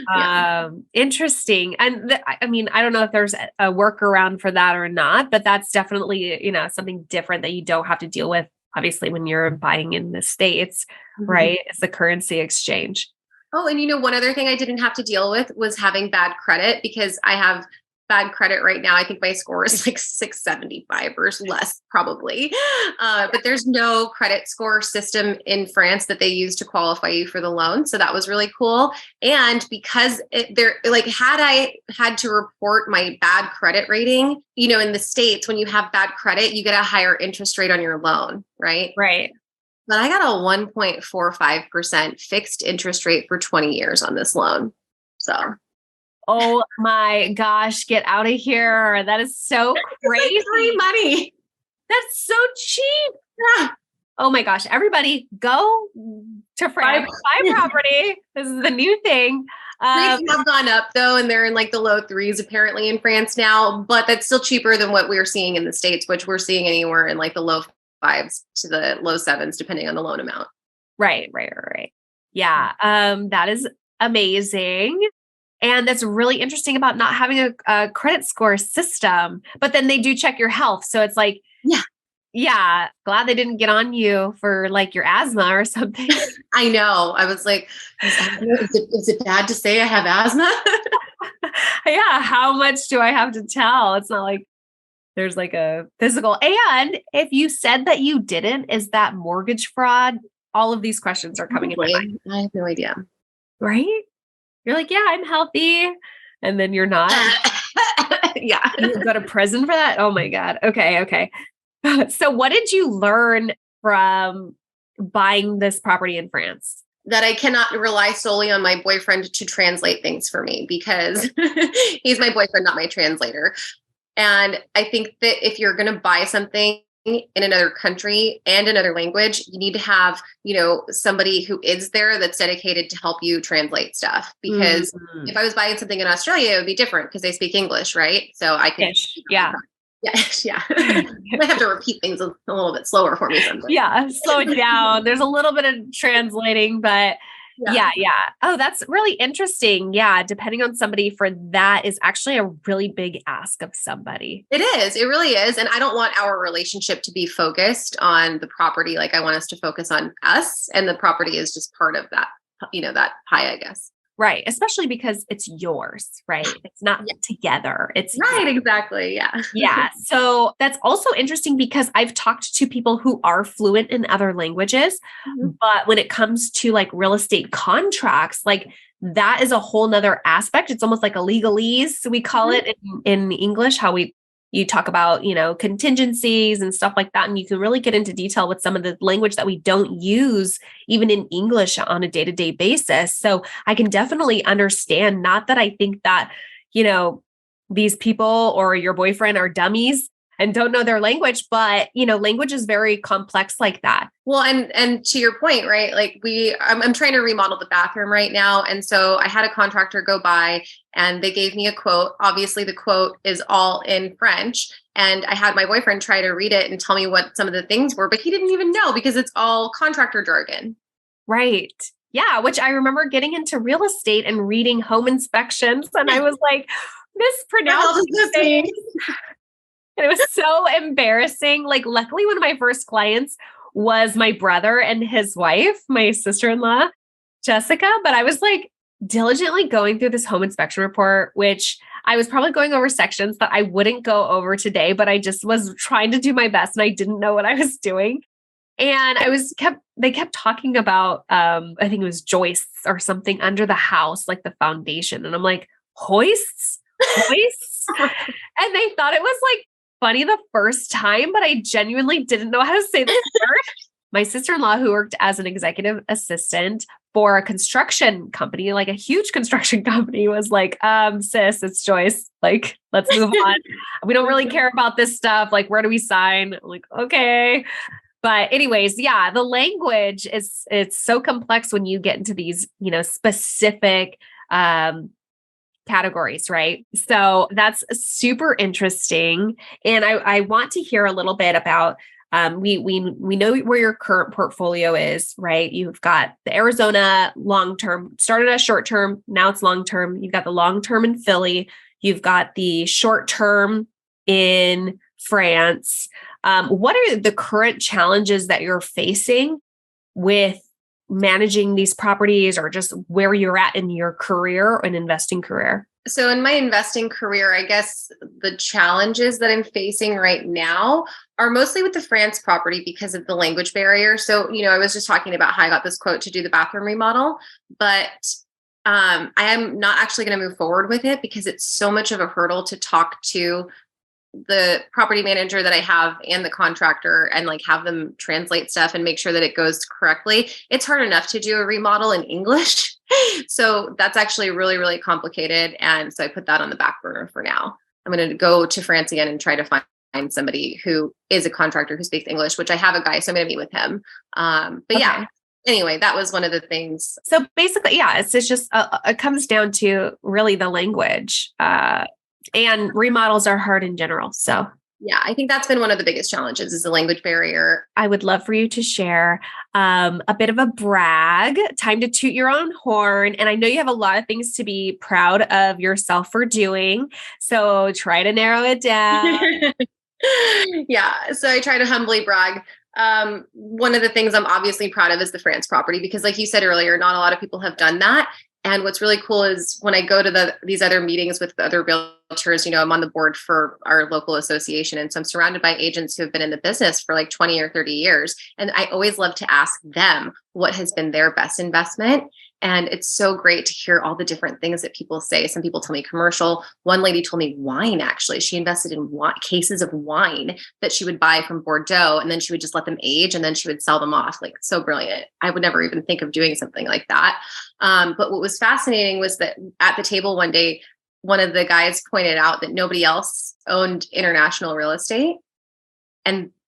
Yeah. Interesting. And I don't know if there's a workaround for that or not, but that's definitely, something different that you don't have to deal with. Obviously, when you're buying in the States, right? It's the currency exchange. Oh, and one other thing I didn't have to deal with was having bad credit, because I have bad credit right now. I think my score is 675 or less, probably. But there's no credit score system in France that they use to qualify you for the loan. So that was really cool. And because had I had to report my bad credit rating, in the States, when you have bad credit, you get a higher interest rate on your loan, right? Right. But I got a 1.45% fixed interest rate for 20 years on this loan. So. Oh my gosh, get out of here. That is so crazy. Free money. That's so cheap. Yeah. Oh my gosh. Everybody go to France, buy property. This is the new thing. Rates have gone up though, and they're in the low 3s apparently in France now, but that's still cheaper than what we're seeing in the States, which we're seeing anywhere in the low 5s to the low 7s, depending on the loan amount. Right. Yeah. That is amazing. And that's really interesting about not having a credit score system, but then they do check your health. So it's yeah, glad they didn't get on you for your asthma or something. I know. I was like, is it bad to say I have asthma? Yeah. How much do I have to tell? It's not There's like a physical. And if you said that you didn't, is that mortgage fraud? All of these questions are coming in my mind. I have no idea. Right? You're like, yeah, I'm healthy. And then you're not. Yeah. You go to prison for that? Oh my God. Okay. Okay. So what did you learn from buying this property in France? That I cannot rely solely on my boyfriend to translate things for me because he's my boyfriend, not my translator. And I think that if you're going to buy something in another country and another language, you need to have, somebody who is there that's dedicated to help you translate stuff. Because if I was buying something in Australia, it would be different because they speak English, right? So I could, yeah. Yeah. I have to repeat things a little bit slower for me sometimes. Yeah. Slow it down. There's a little bit of translating, but yeah. Oh, that's really interesting. Yeah. Depending on somebody for that is actually a really big ask of somebody. It is. It really is. And I don't want our relationship to be focused on the property. Like I want us to focus on us, and the property is just part of that, that pie, I guess. Right. Especially because it's yours, right? It's not together. It's right. Exactly. Yeah. Yeah. So that's also interesting because I've talked to people who are fluent in other languages, but when it comes to like real estate contracts, like that is a whole nother aspect. It's almost like a legalese. We call it in English, you talk about, contingencies and stuff like that. And you can really get into detail with some of the language that we don't use even in English on a day-to-day basis. So I can definitely understand, not that I think that, these people or your boyfriend are dummies and don't know their language, but language is very complex like that. Well, and to your point, right? Like I'm trying to remodel the bathroom right now. And so I had a contractor go by and they gave me a quote. Obviously the quote is all in French. And I had my boyfriend try to read it and tell me what some of the things were, but he didn't even know because it's all contractor jargon. Right. Yeah. Which I remember getting into real estate and reading home inspections. And I was like, mispronouncing things. And it was so embarrassing. Like, luckily, one of my first clients was my brother and his wife, my sister-in-law, Jessica. But I was like diligently going through this home inspection report, which I was probably going over sections that I wouldn't go over today, but I just was trying to do my best and I didn't know what I was doing. And they kept talking about, I think it was joists or something under the house, like the foundation. And I'm like, hoists? And they thought it was like funny the first time, but I genuinely didn't know how to say the word. My sister-in-law, who worked as an executive assistant for a construction company, like a huge construction company, was like, sis, it's Joyce. Like, let's move on. We don't really care about this stuff. Like, where do we sign? I'm like, okay. But anyways, yeah, the language it's so complex when you get into these, specific categories, right? So that's super interesting. And I want to hear a little bit about, we know where your current portfolio is, right? You've got the Arizona long-term, started as short-term, now it's long-term. You've got the long-term in Philly. You've got the short-term in France. What are the current challenges that you're facing with managing these properties, or just where you're at in your career and investing career? So in my investing career, I guess the challenges that I'm facing right now are mostly with the France property because of the language barrier. So, I was just talking about how I got this quote to do the bathroom remodel, but I am not actually going to move forward with it because it's so much of a hurdle to talk to the property manager that I have and the contractor and like have them translate stuff and make sure that it goes correctly. It's hard enough to do a remodel in English. So that's actually really, really complicated. And so I put that on the back burner for now. I'm going to go to France again and try to find somebody who is a contractor who speaks English, which I have a guy, so I'm going to meet with him. Yeah, anyway, that was one of the things. So basically, yeah, it's just, it comes down to really the language, and remodels are hard in general. So yeah, I think that's been one of the biggest challenges is the language barrier. I would love for you to share a bit of a brag, time to toot your own horn. And I know you have a lot of things to be proud of yourself for doing. So try to narrow it down. Yeah. So I try to humbly brag. One of the things I'm obviously proud of is the France property, because like you said earlier, not a lot of people have done that. And what's really cool is when I go to these other meetings with the other realtors, I'm on the board for our local association. And so I'm surrounded by agents who have been in the business for like 20 or 30 years. And I always love to ask them what has been their best investment. And it's so great to hear all the different things that people say. Some people tell me commercial. One lady told me wine, actually. She invested in cases of wine that she would buy from Bordeaux, and then she would just let them age, and then she would sell them off. Like, so brilliant. I would never even think of doing something like that. But what was fascinating was that at the table one day, one of the guys pointed out that nobody else owned international real estate,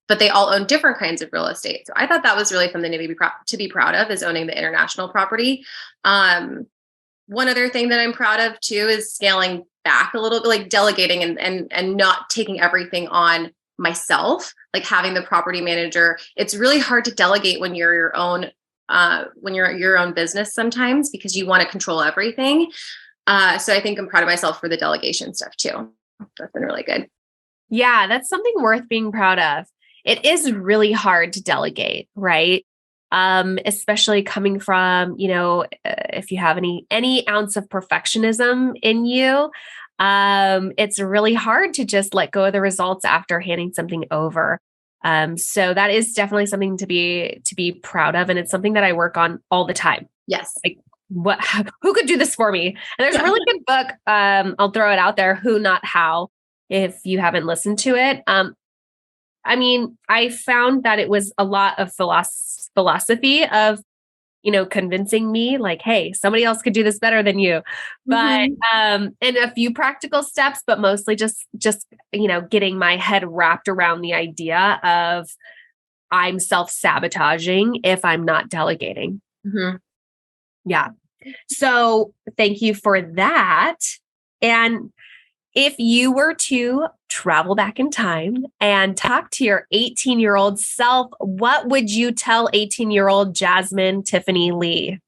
but they all own different kinds of real estate. So I thought that was really something to be proud of, is owning the international property. One other thing that I'm proud of too is scaling back a little bit, like delegating and not taking everything on myself, like having the property manager. It's really hard to delegate when you're your own business sometimes, because you want to control everything. So I think I'm proud of myself for the delegation stuff too. That's been really good. Yeah, that's something worth being proud of. It is really hard to delegate, right? Especially coming from, if you have any ounce of perfectionism in you, it's really hard to just let go of the results after handing something over. So that is definitely something to be proud of. And it's something that I work on all the time. Yes. Like, who could do this for me? And there's a really good book. I'll throw it out there. Who, Not How, if you haven't listened to it. I found that it was a lot of philosophy of, convincing me like, hey, somebody else could do this better than you. But, and a few practical steps, but mostly just, getting my head wrapped around the idea of I'm self-sabotaging if I'm not delegating. Mm-hmm. Yeah. So thank you for that. And if you were to travel back in time and talk to your 18-year-old self, what would you tell 18-year-old Jasmine Tiffany Lee?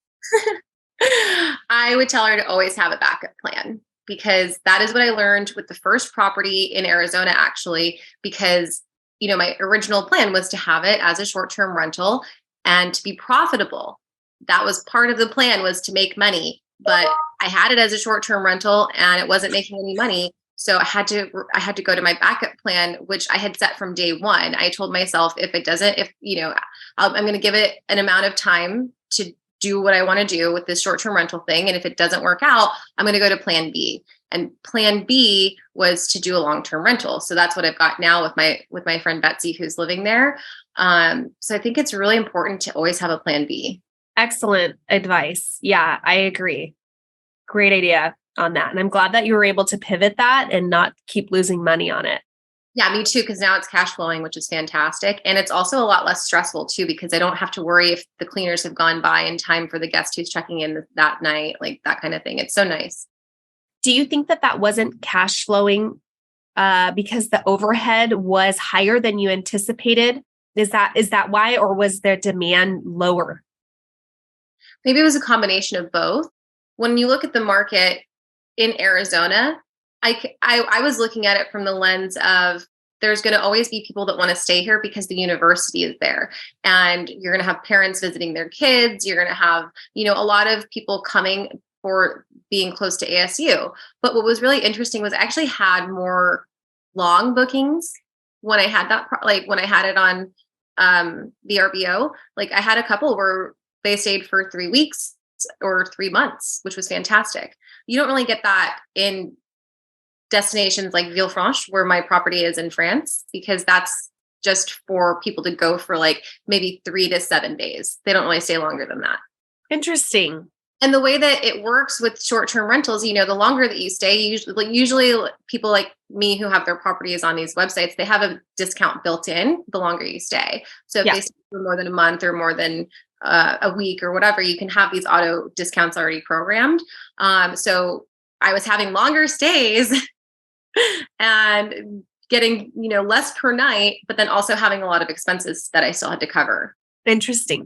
I would tell her to always have a backup plan, because that is what I learned with the first property in Arizona, actually, because, my original plan was to have it as a short-term rental and to be profitable. That was part of the plan, was to make money, but I had it as a short-term rental and it wasn't making any money. So I had to go to my backup plan, which I had set from day one. I told myself, I'm going to give it an amount of time to do what I want to do with this short-term rental thing. And if it doesn't work out, I'm going to go to plan B. And plan B was to do a long-term rental. So that's what I've got now with my friend Betsy, who's living there. So I think it's really important to always have a plan B. Excellent advice. Yeah, I agree. Great idea on that. And I'm glad that you were able to pivot that and not keep losing money on it. Yeah, me too, because now it's cash flowing, which is fantastic. And it's also a lot less stressful too, because I don't have to worry if the cleaners have gone by in time for the guest who's checking in that night, like that kind of thing. It's so nice. Do you think that wasn't cash flowing because the overhead was higher than you anticipated? Is that why, or was their demand lower? Maybe it was a combination of both. When you look at the market in Arizona, I was looking at it from the lens of there's going to always be people that want to stay here because the university is there, and you're going to have parents visiting their kids. You're going to have, a lot of people coming for being close to ASU. But what was really interesting was I actually had more long bookings when I had that, when I had it on VRBO. Like I had a couple where they stayed for 3 weeks or 3 months, which was fantastic. You don't really get that in destinations like Villefranche, where my property is in France, because that's just for people to go for like maybe 3 to 7 days. They don't really stay longer than that. Interesting. And the way that it works with short-term rentals, the longer that you stay, usually people like me who have their properties on these websites, they have a discount built in the longer you stay. So if they stay for more than a month or more than a week or whatever, you can have these auto discounts already programmed. So I was having longer stays and getting, less per night, but then also having a lot of expenses that I still had to cover. Interesting.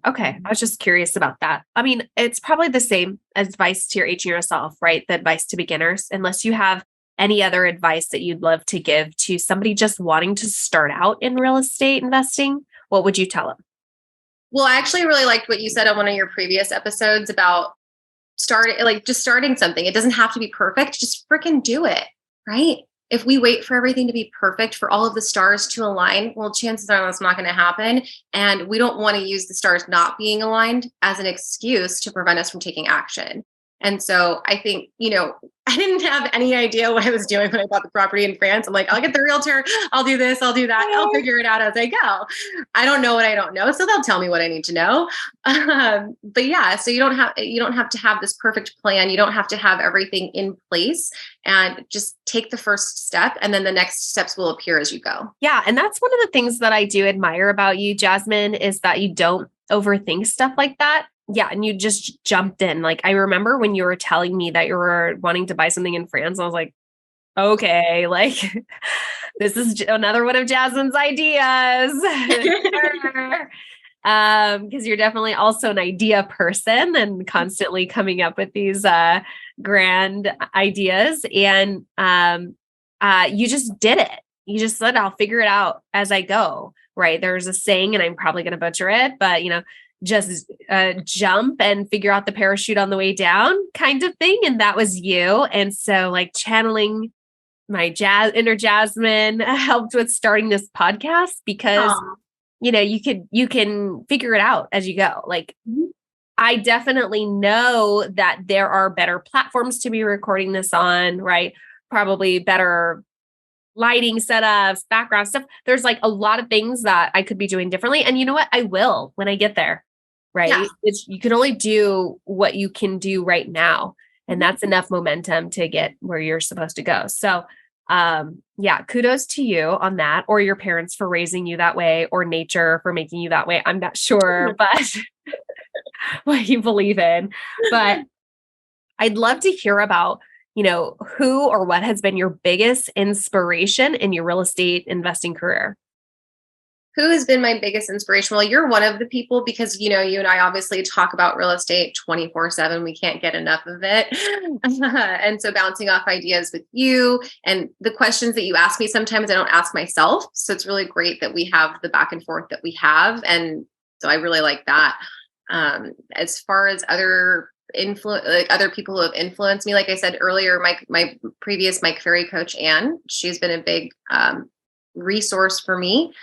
Okay. I was just curious about that. I mean, it's probably the same advice to your 18-year-old self, right? The advice to beginners, unless you have any other advice that you'd love to give to somebody just wanting to start out in real estate investing, what would you tell them? Well, I actually really liked what you said on one of your previous episodes about starting something. It doesn't have to be perfect. Just freaking do it. Right. If we wait for everything to be perfect, for all of the stars to align, well, chances are that's not going to happen. And we don't want to use the stars not being aligned as an excuse to prevent us from taking action. And so I think, I didn't have any idea what I was doing when I bought the property in France. I'm like, I'll get the realtor. I'll do this. I'll do that. I'll figure it out as I go. I don't know what I don't know. So they'll tell me what I need to know. But yeah, so you don't have to have this perfect plan. You don't have to have everything in place, and just take the first step. And then the next steps will appear as you go. Yeah. And that's one of the things that I do admire about you, Jasmine, is that you don't overthink stuff like that. Yeah. And you just jumped in. Like, I remember when you were telling me that you were wanting to buy something in France, I was like, okay, like this is another one of Jasmine's ideas. Because you're definitely also an idea person and constantly coming up with these grand ideas. And you just did it. You just said, I'll figure it out as I go. Right. There's a saying, and I'm probably going to butcher it, but just jump and figure out the parachute on the way down kind of thing. And that was you. And so like channeling my inner Jasmine helped with starting this podcast because, you can figure it out as you go. Like, I definitely know that there are better platforms to be recording this on, right? Probably better lighting setups, background stuff. There's like a lot of things that I could be doing differently. And you know what? I will when I get there, right? Yeah. You can only do what you can do right now. And that's enough momentum to get where you're supposed to go. So, kudos to you on that, or your parents for raising you that way, or nature for making you that way. I'm not sure, but what you believe in. But I'd love to hear about who or what has been your biggest inspiration in your real estate investing career? Who has been my biggest inspiration? Well, you're one of the people, because, you and I obviously talk about real estate 24/7. We can't get enough of it. And so bouncing off ideas with you and the questions that you ask me, sometimes I don't ask myself. So it's really great that we have the back and forth that we have. And so I really like that. As far as other people who have influenced me, like I said earlier, my previous Mike Ferry coach, Anne, she's been a big resource for me.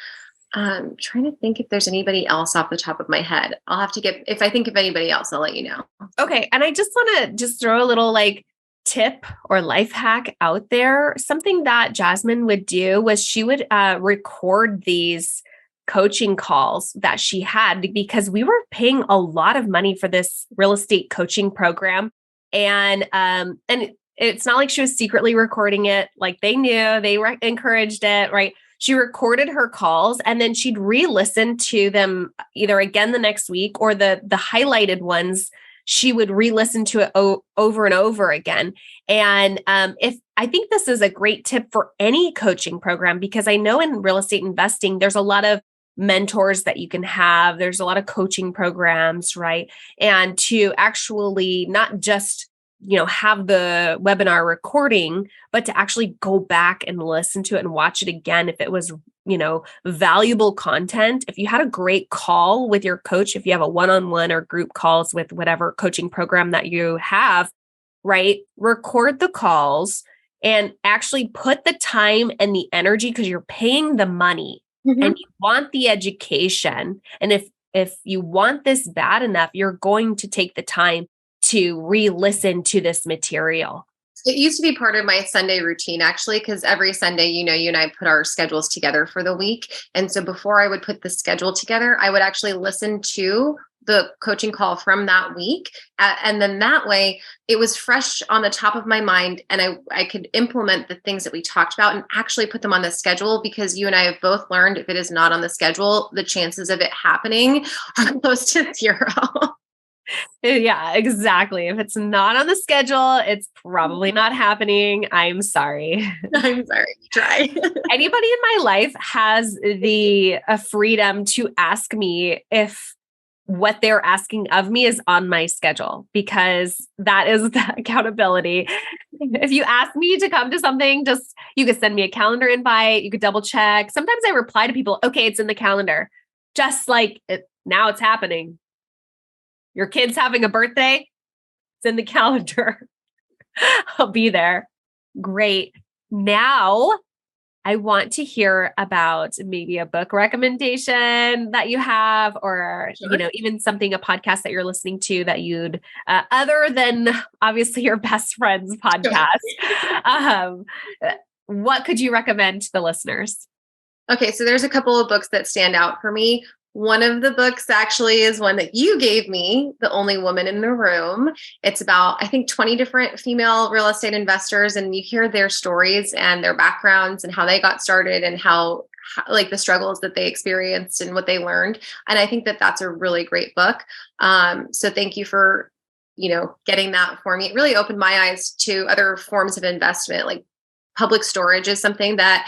Trying to think if there's anybody else off the top of my head. I'll have to if I think of anybody else, I'll let you know. Okay. And I just want to throw a little tip or life hack out there. Something that Jasmine would do was she would record these coaching calls that she had, because we were paying a lot of money for this real estate coaching program. And it's not like she was secretly recording it. Like, they knew, they encouraged it, right? She recorded her calls, and then she'd re-listen to them either again the next week, or the highlighted ones, she would re-listen to it over and over again. And I think this is a great tip for any coaching program, because I know in real estate investing, there's a lot of mentors that you can have. There's a lot of coaching programs, right? And to actually not just have the webinar recording, but to actually go back and listen to it and watch it again. If it was, valuable content, if you had a great call with your coach, if you have a one-on-one or group calls with whatever coaching program that you have, right? Record the calls and actually put the time and the energy, because you're paying the money and you want the education. And if you want this bad enough, you're going to take the time to re-listen to this material. It used to be part of my Sunday routine, actually, because every Sunday, you and I put our schedules together for the week. And so before I would put the schedule together, I would actually listen to the coaching call from that week. And then that way it was fresh on the top of my mind, and I could implement the things that we talked about and actually put them on the schedule, because you and I have both learned, if it is not on the schedule, the chances of it happening are close to zero. Yeah, exactly. If it's not on the schedule, it's probably not happening. I'm sorry. I'm sorry. Try. Anybody in my life has the freedom to ask me if what they're asking of me is on my schedule, because that is the accountability. If you ask me to come to something, you could send me a calendar invite. You could double check. Sometimes I reply to people, okay, it's in the calendar. Just like now it's happening. Your kid's having a birthday, It's in the calendar. I'll be there. Great. Now I want to hear about maybe a book recommendation that you have, or, Sure. even something, a podcast that you're listening to that you'd, other than obviously your best friend's Sure. podcast. Um, what could you recommend to the listeners? Okay, so there's a couple of books that stand out for me. One of the books actually is one that you gave me, The Only Woman in the Room. It's about, I think, 20 different female real estate investors, and you hear their stories and their backgrounds and how they got started and like the struggles that they experienced and what they learned. And I think that that's a really great book. So thank you for, getting that for me. It really opened my eyes to other forms of investment, like public storage is something that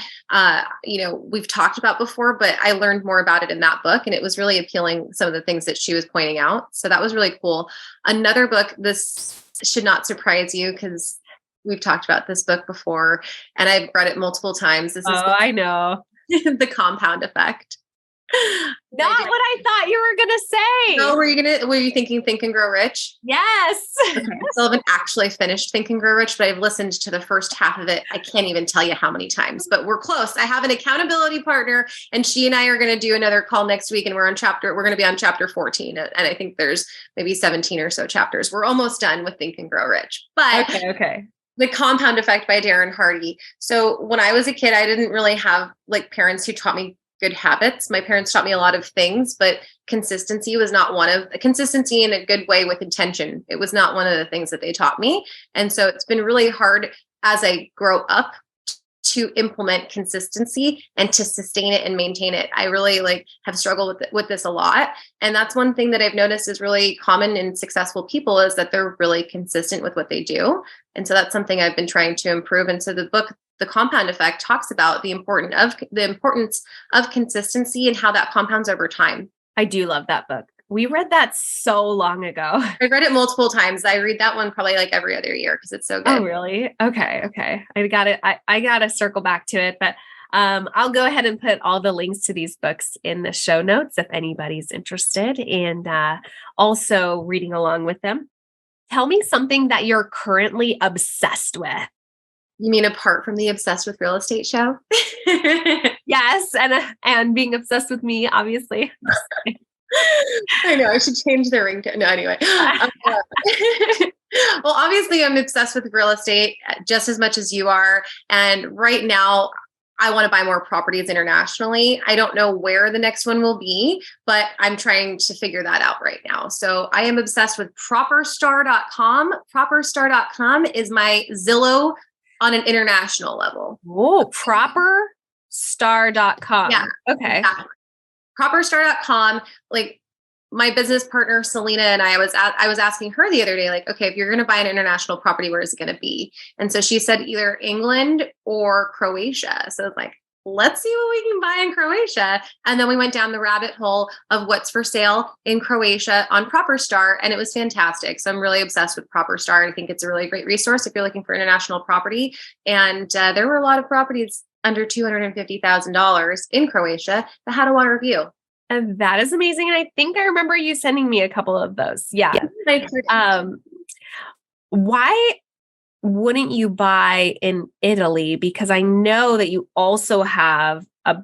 we've talked about before, but I learned more about it in that book, and it was really appealing, some of the things that she was pointing out. So that was really cool. Another book, this should not surprise you because we've talked about this book before and I've read it multiple times. This is I know. The Compound Effect. Not what I thought you were going to say. No, were you thinking Think and Grow Rich? Yes. Okay. I still haven't actually finished Think and Grow Rich, but I've listened to the first half of it. I can't even tell you how many times, but we're close. I have an accountability partner, and she and I are going to do another call next week, and we're going to be on chapter 14. And I think there's maybe 17 or so chapters. We're almost done with Think and Grow Rich, but okay. The Compound Effect by Darren Hardy. So when I was a kid, I didn't really have like parents who taught me good habits. My parents taught me a lot of things, but consistency was not consistency in a good way with intention. It was not one of the things that they taught me. And so it's been really hard as I grow up to implement consistency and to sustain it and maintain it. I really have struggled with this a lot. And that's one thing that I've noticed is really common in successful people is that they're really consistent with what they do. And so that's something I've been trying to improve. And so the book, The Compound Effect, talks about the importance of consistency and how that compounds over time. I do love that book. We read that so long ago. I've read it multiple times. I read that one probably like every other year because it's so good. Oh, really? Okay. I gotta circle back to it, but I'll go ahead and put all the links to these books in the show notes if anybody's interested, and also reading along with them. Tell me something that you're currently obsessed with. You mean apart from the Obsessed with Real Estate show? Yes, and being obsessed with me, obviously. I know, I should change the ringtone. No, anyway. Well, obviously I'm obsessed with real estate just as much as you are. And right now I want to buy more properties internationally. I don't know where the next one will be, but I'm trying to figure that out right now. So I am obsessed with properstar.com. Properstar.com is my Zillow on an international level. Oh, properstar.com. Yeah. Okay. Exactly. Properstar.com, like my business partner, Selena, and I was asking her the other day, like, okay, if you're going to buy an international property, where is it going to be? And so she said either England or Croatia. So it's like, let's see what we can buy in Croatia. And then we went down the rabbit hole of what's for sale in Croatia on ProperStar, and it was fantastic. So I'm really obsessed with ProperStar. I think it's a really great resource if you're looking for international property. And there were a lot of properties under $250,000 in Croatia that had a water view. And that is amazing. And I think I remember you sending me a couple of those. Yeah. Why wouldn't you buy in Italy? Because I know that you also have a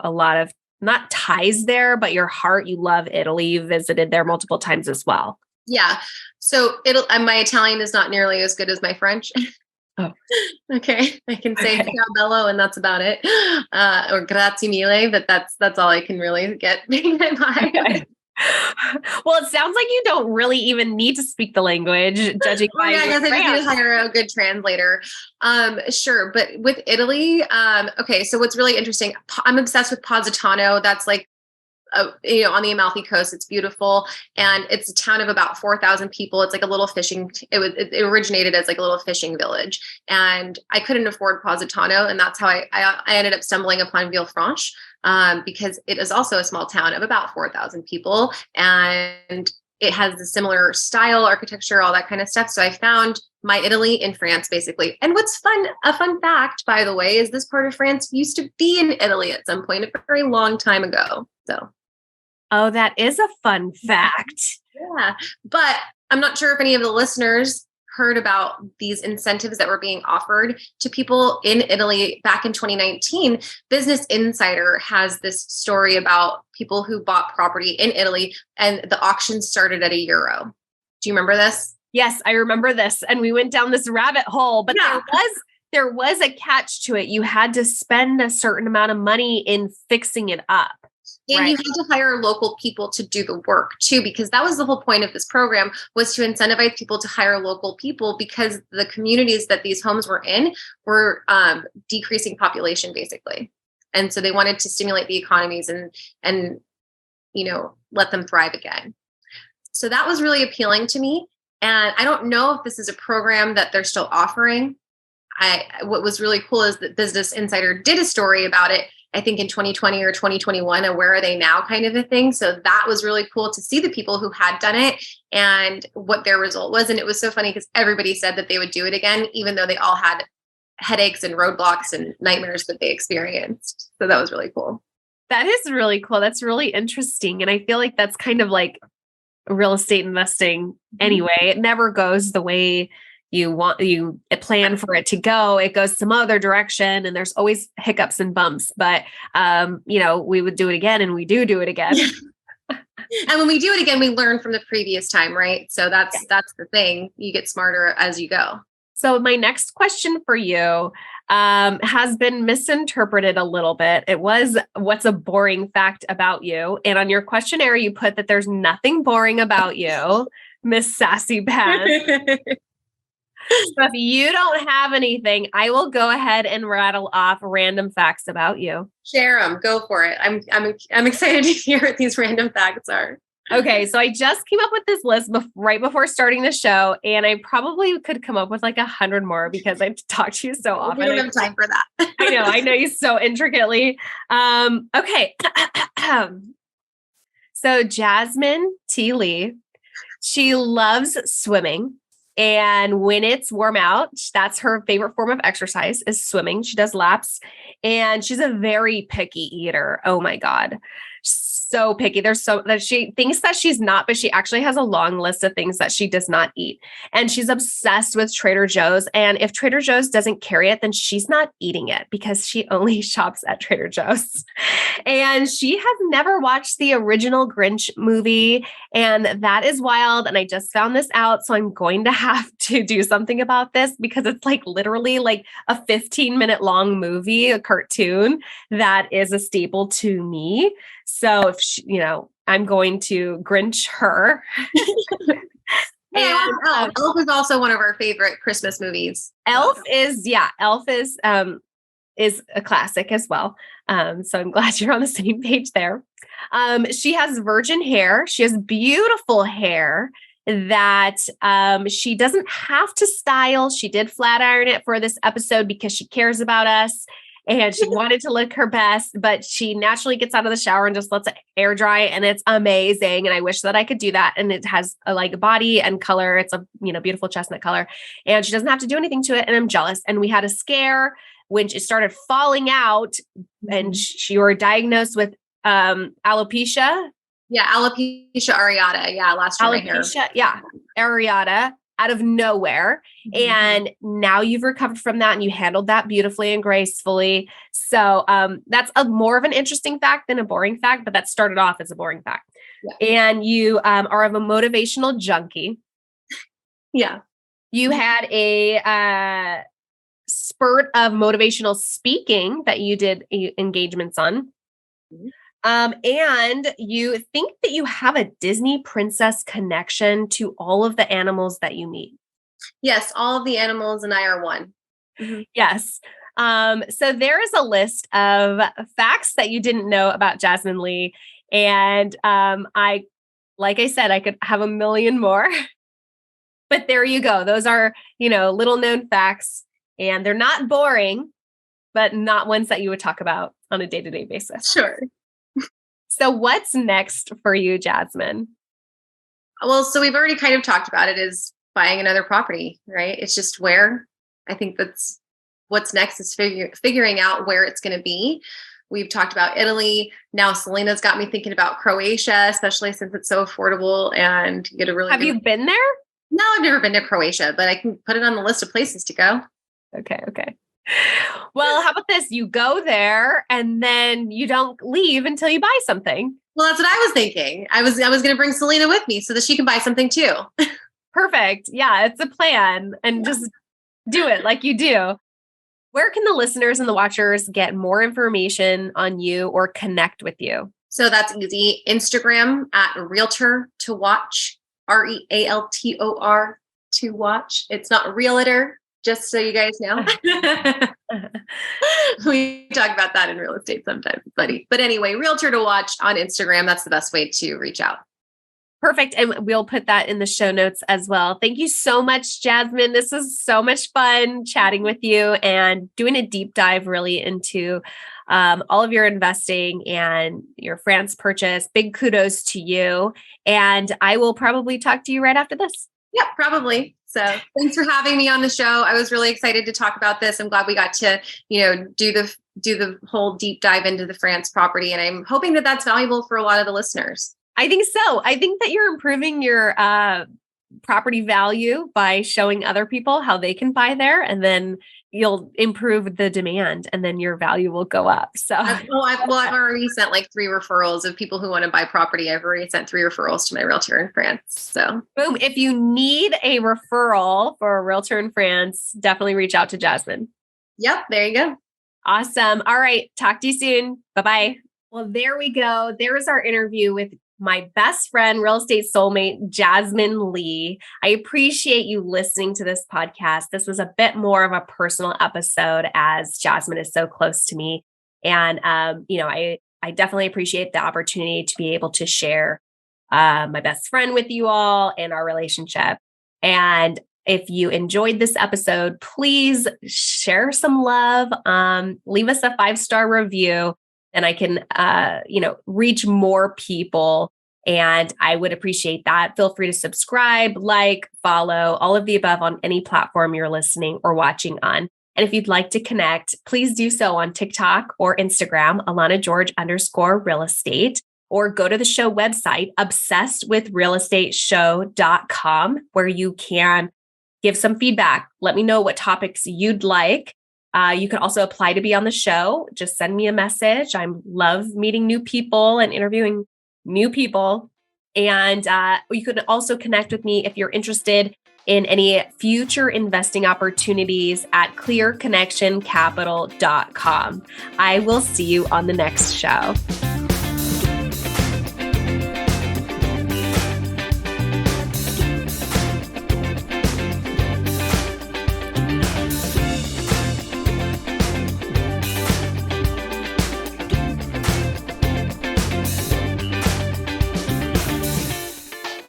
lot of not ties there, but your heart, you love Italy. You visited there multiple times as well. Yeah. So my Italian is not nearly as good as my French. Oh, okay. I can say ciao bello, and that's about it. Or grazie mille, but that's all I can really get in my mind. Okay. Well, it sounds like you don't really even need to speak the language, judging by I guess I just need to hire a good translator. Sure. But with Italy, okay, so what's really interesting, I'm obsessed with Positano. That's like on the Amalfi Coast. It's beautiful. And it's a town of about 4,000 people. It's like a little fishing. It originated as like a little fishing village. And I couldn't afford Positano. And that's how I ended up stumbling upon Villefranche, because it is also a small town of about 4,000 people. And it has the similar style, architecture, all that kind of stuff. So I found my Italy in France, basically. And a fun fact, by the way, is this part of France used to be in Italy at some point, a very long time ago. So. Oh, that is a fun fact. Yeah. But I'm not sure if any of the listeners heard about these incentives that were being offered to people in Italy back in 2019. Business Insider has this story about people who bought property in Italy and the auction started at €1. Do you remember this? Yes, I remember this. And we went down this rabbit hole, but there was a catch to it. You had to spend a certain amount of money in fixing it up. And you had to hire local people to do the work too, because that was the whole point of this program, was to incentivize people to hire local people, because the communities that these homes were in were decreasing population basically. And so they wanted to stimulate the economies and let them thrive again. So that was really appealing to me. And I don't know if this is a program that they're still offering. What was really cool is that Business Insider did a story about it, I think in 2020 or 2021, and where are they now kind of a thing. So that was really cool to see the people who had done it and what their result was. And it was so funny because everybody said that they would do it again, even though they all had headaches and roadblocks and nightmares that they experienced. So that was really cool. That is really cool. That's really interesting. And I feel like that's kind of like real estate investing anyway. It never goes the way you plan for it to go. It goes some other direction, and there's always hiccups and bumps, but we would do it again, and we do it again. And when we do it again, we learn from the previous time, right? So that's the thing. You get smarter as you go. So my next question for you has been misinterpreted a little bit. It was, what's a boring fact about you? And on your questionnaire, you put that there's nothing boring about you, Miss Sassy Pants. So if you don't have anything, I will go ahead and rattle off random facts about you. Share them. Go for it. I'm excited to hear what these random facts are. Okay, so I just came up with this list right before starting the show, and I probably could come up with like 100 more because I talk to you so often. We don't have time for that. I know you so intricately. Okay. So Jasmine Lee, she loves swimming. And when it's warm out, that's her favorite form of exercise is swimming. She does laps, and she's a very picky eater. Oh my God. So picky. There's so that she thinks that she's not, but she actually has a long list of things that she does not eat. And she's obsessed with Trader Joe's. And if Trader Joe's doesn't carry it, then she's not eating it because she only shops at Trader Joe's. And she has never watched the original Grinch movie. And that is wild. And I just found this out. So I'm going to have to do something about this because it's like literally like a 15-minute long movie, a cartoon that is a staple to me. So if she, I'm going to Grinch her. And Elf is also one of our favorite Christmas movies. Elf is a classic as well. So I'm glad you're on the same page there. She has virgin hair. She has beautiful hair that she doesn't have to style. She did flat iron it for this episode because she cares about us. And she wanted to look her best, but she naturally gets out of the shower and just lets it air dry. And it's amazing. And I wish that I could do that. And it has a body and color. It's a, beautiful chestnut color, and she doesn't have to do anything to it. And I'm jealous. And we had a scare when it started falling out, and she were diagnosed with alopecia. Yeah. Alopecia areata. Yeah. Last year. Alopecia. Yeah. Areata. Out of nowhere. And now you've recovered from that and you handled that beautifully and gracefully. So that's more of an interesting fact than a boring fact, but that started off as a boring fact. Yeah. And you are of a motivational junkie. Yeah. You had a spurt of motivational speaking that you did engagements on. And you think that you have a Disney princess connection to all of the animals that you meet. Yes, all of the animals and I are one. Yes. So there is a list of facts that you didn't know about Jasmine Lee. And like I said, I could have a million more. But there you go. Those are, little known facts. And they're not boring, but not ones that you would talk about on a day-to-day basis. Sure. So what's next for you, Jasmine? Well, so we've already kind of talked about it, is buying another property, right? It's just where. I think that's what's next is figuring out where it's going to be. We've talked about Italy. Now Selena's got me thinking about Croatia, especially since it's so affordable and you get a really Have you been there? No, I've never been to Croatia, but I can put it on the list of places to go. Okay. Well, how about this? You go there and then you don't leave until you buy something. Well, that's what I was thinking. I was going to bring Selena with me so that she can buy something too. Perfect. Yeah, it's a plan and just do it like you do. Where can the listeners and the watchers get more information on you or connect with you? So that's easy. Instagram at Realtor to Watch, REALTOR to Watch. It's not realtor, just so you guys know. We talk about that in real estate sometimes, buddy. But anyway, Realtor to Watch on Instagram. That's the best way to reach out. Perfect. And we'll put that in the show notes as well. Thank you so much, Jasmine. This was so much fun chatting with you and doing a deep dive really into all of your investing and your France purchase. Big kudos to you. And I will probably talk to you right after this. Yeah, probably. So thanks for having me on the show. I was really excited to talk about this. I'm glad we got to, do the whole deep dive into the France property. And I'm hoping that that's valuable for a lot of the listeners. I think so. I think that you're improving your property value by showing other people how they can buy there, and then you'll improve the demand, and then your value will go up. So, I've already sent like 3 referrals of people who want to buy property. I've already sent 3 referrals to my realtor in France. So, boom! If you need a referral for a realtor in France, definitely reach out to Jasmine. Yep, there you go. Awesome. All right, talk to you soon. Bye-bye. Well, there we go. There is our interview with my best friend, real estate soulmate, Jasmine Lee. I appreciate you listening to this podcast. This was a bit more of a personal episode as Jasmine is so close to me. And, I definitely appreciate the opportunity to be able to share my best friend with you all and our relationship. And if you enjoyed this episode, please share some love. Leave us a 5-star review. And I can, reach more people. And I would appreciate that. Feel free to subscribe, like, follow, all of the above on any platform you're listening or watching on. And if you'd like to connect, please do so on TikTok or Instagram, AlanaGeorge_real estate, or go to the show website, obsessedwithrealestateshow.com, where you can give some feedback. Let me know what topics you'd like. You can also apply to be on the show. Just send me a message. I love meeting new people and interviewing new people. And you can also connect with me if you're interested in any future investing opportunities at clearconnectioncapital.com. I will see you on the next show.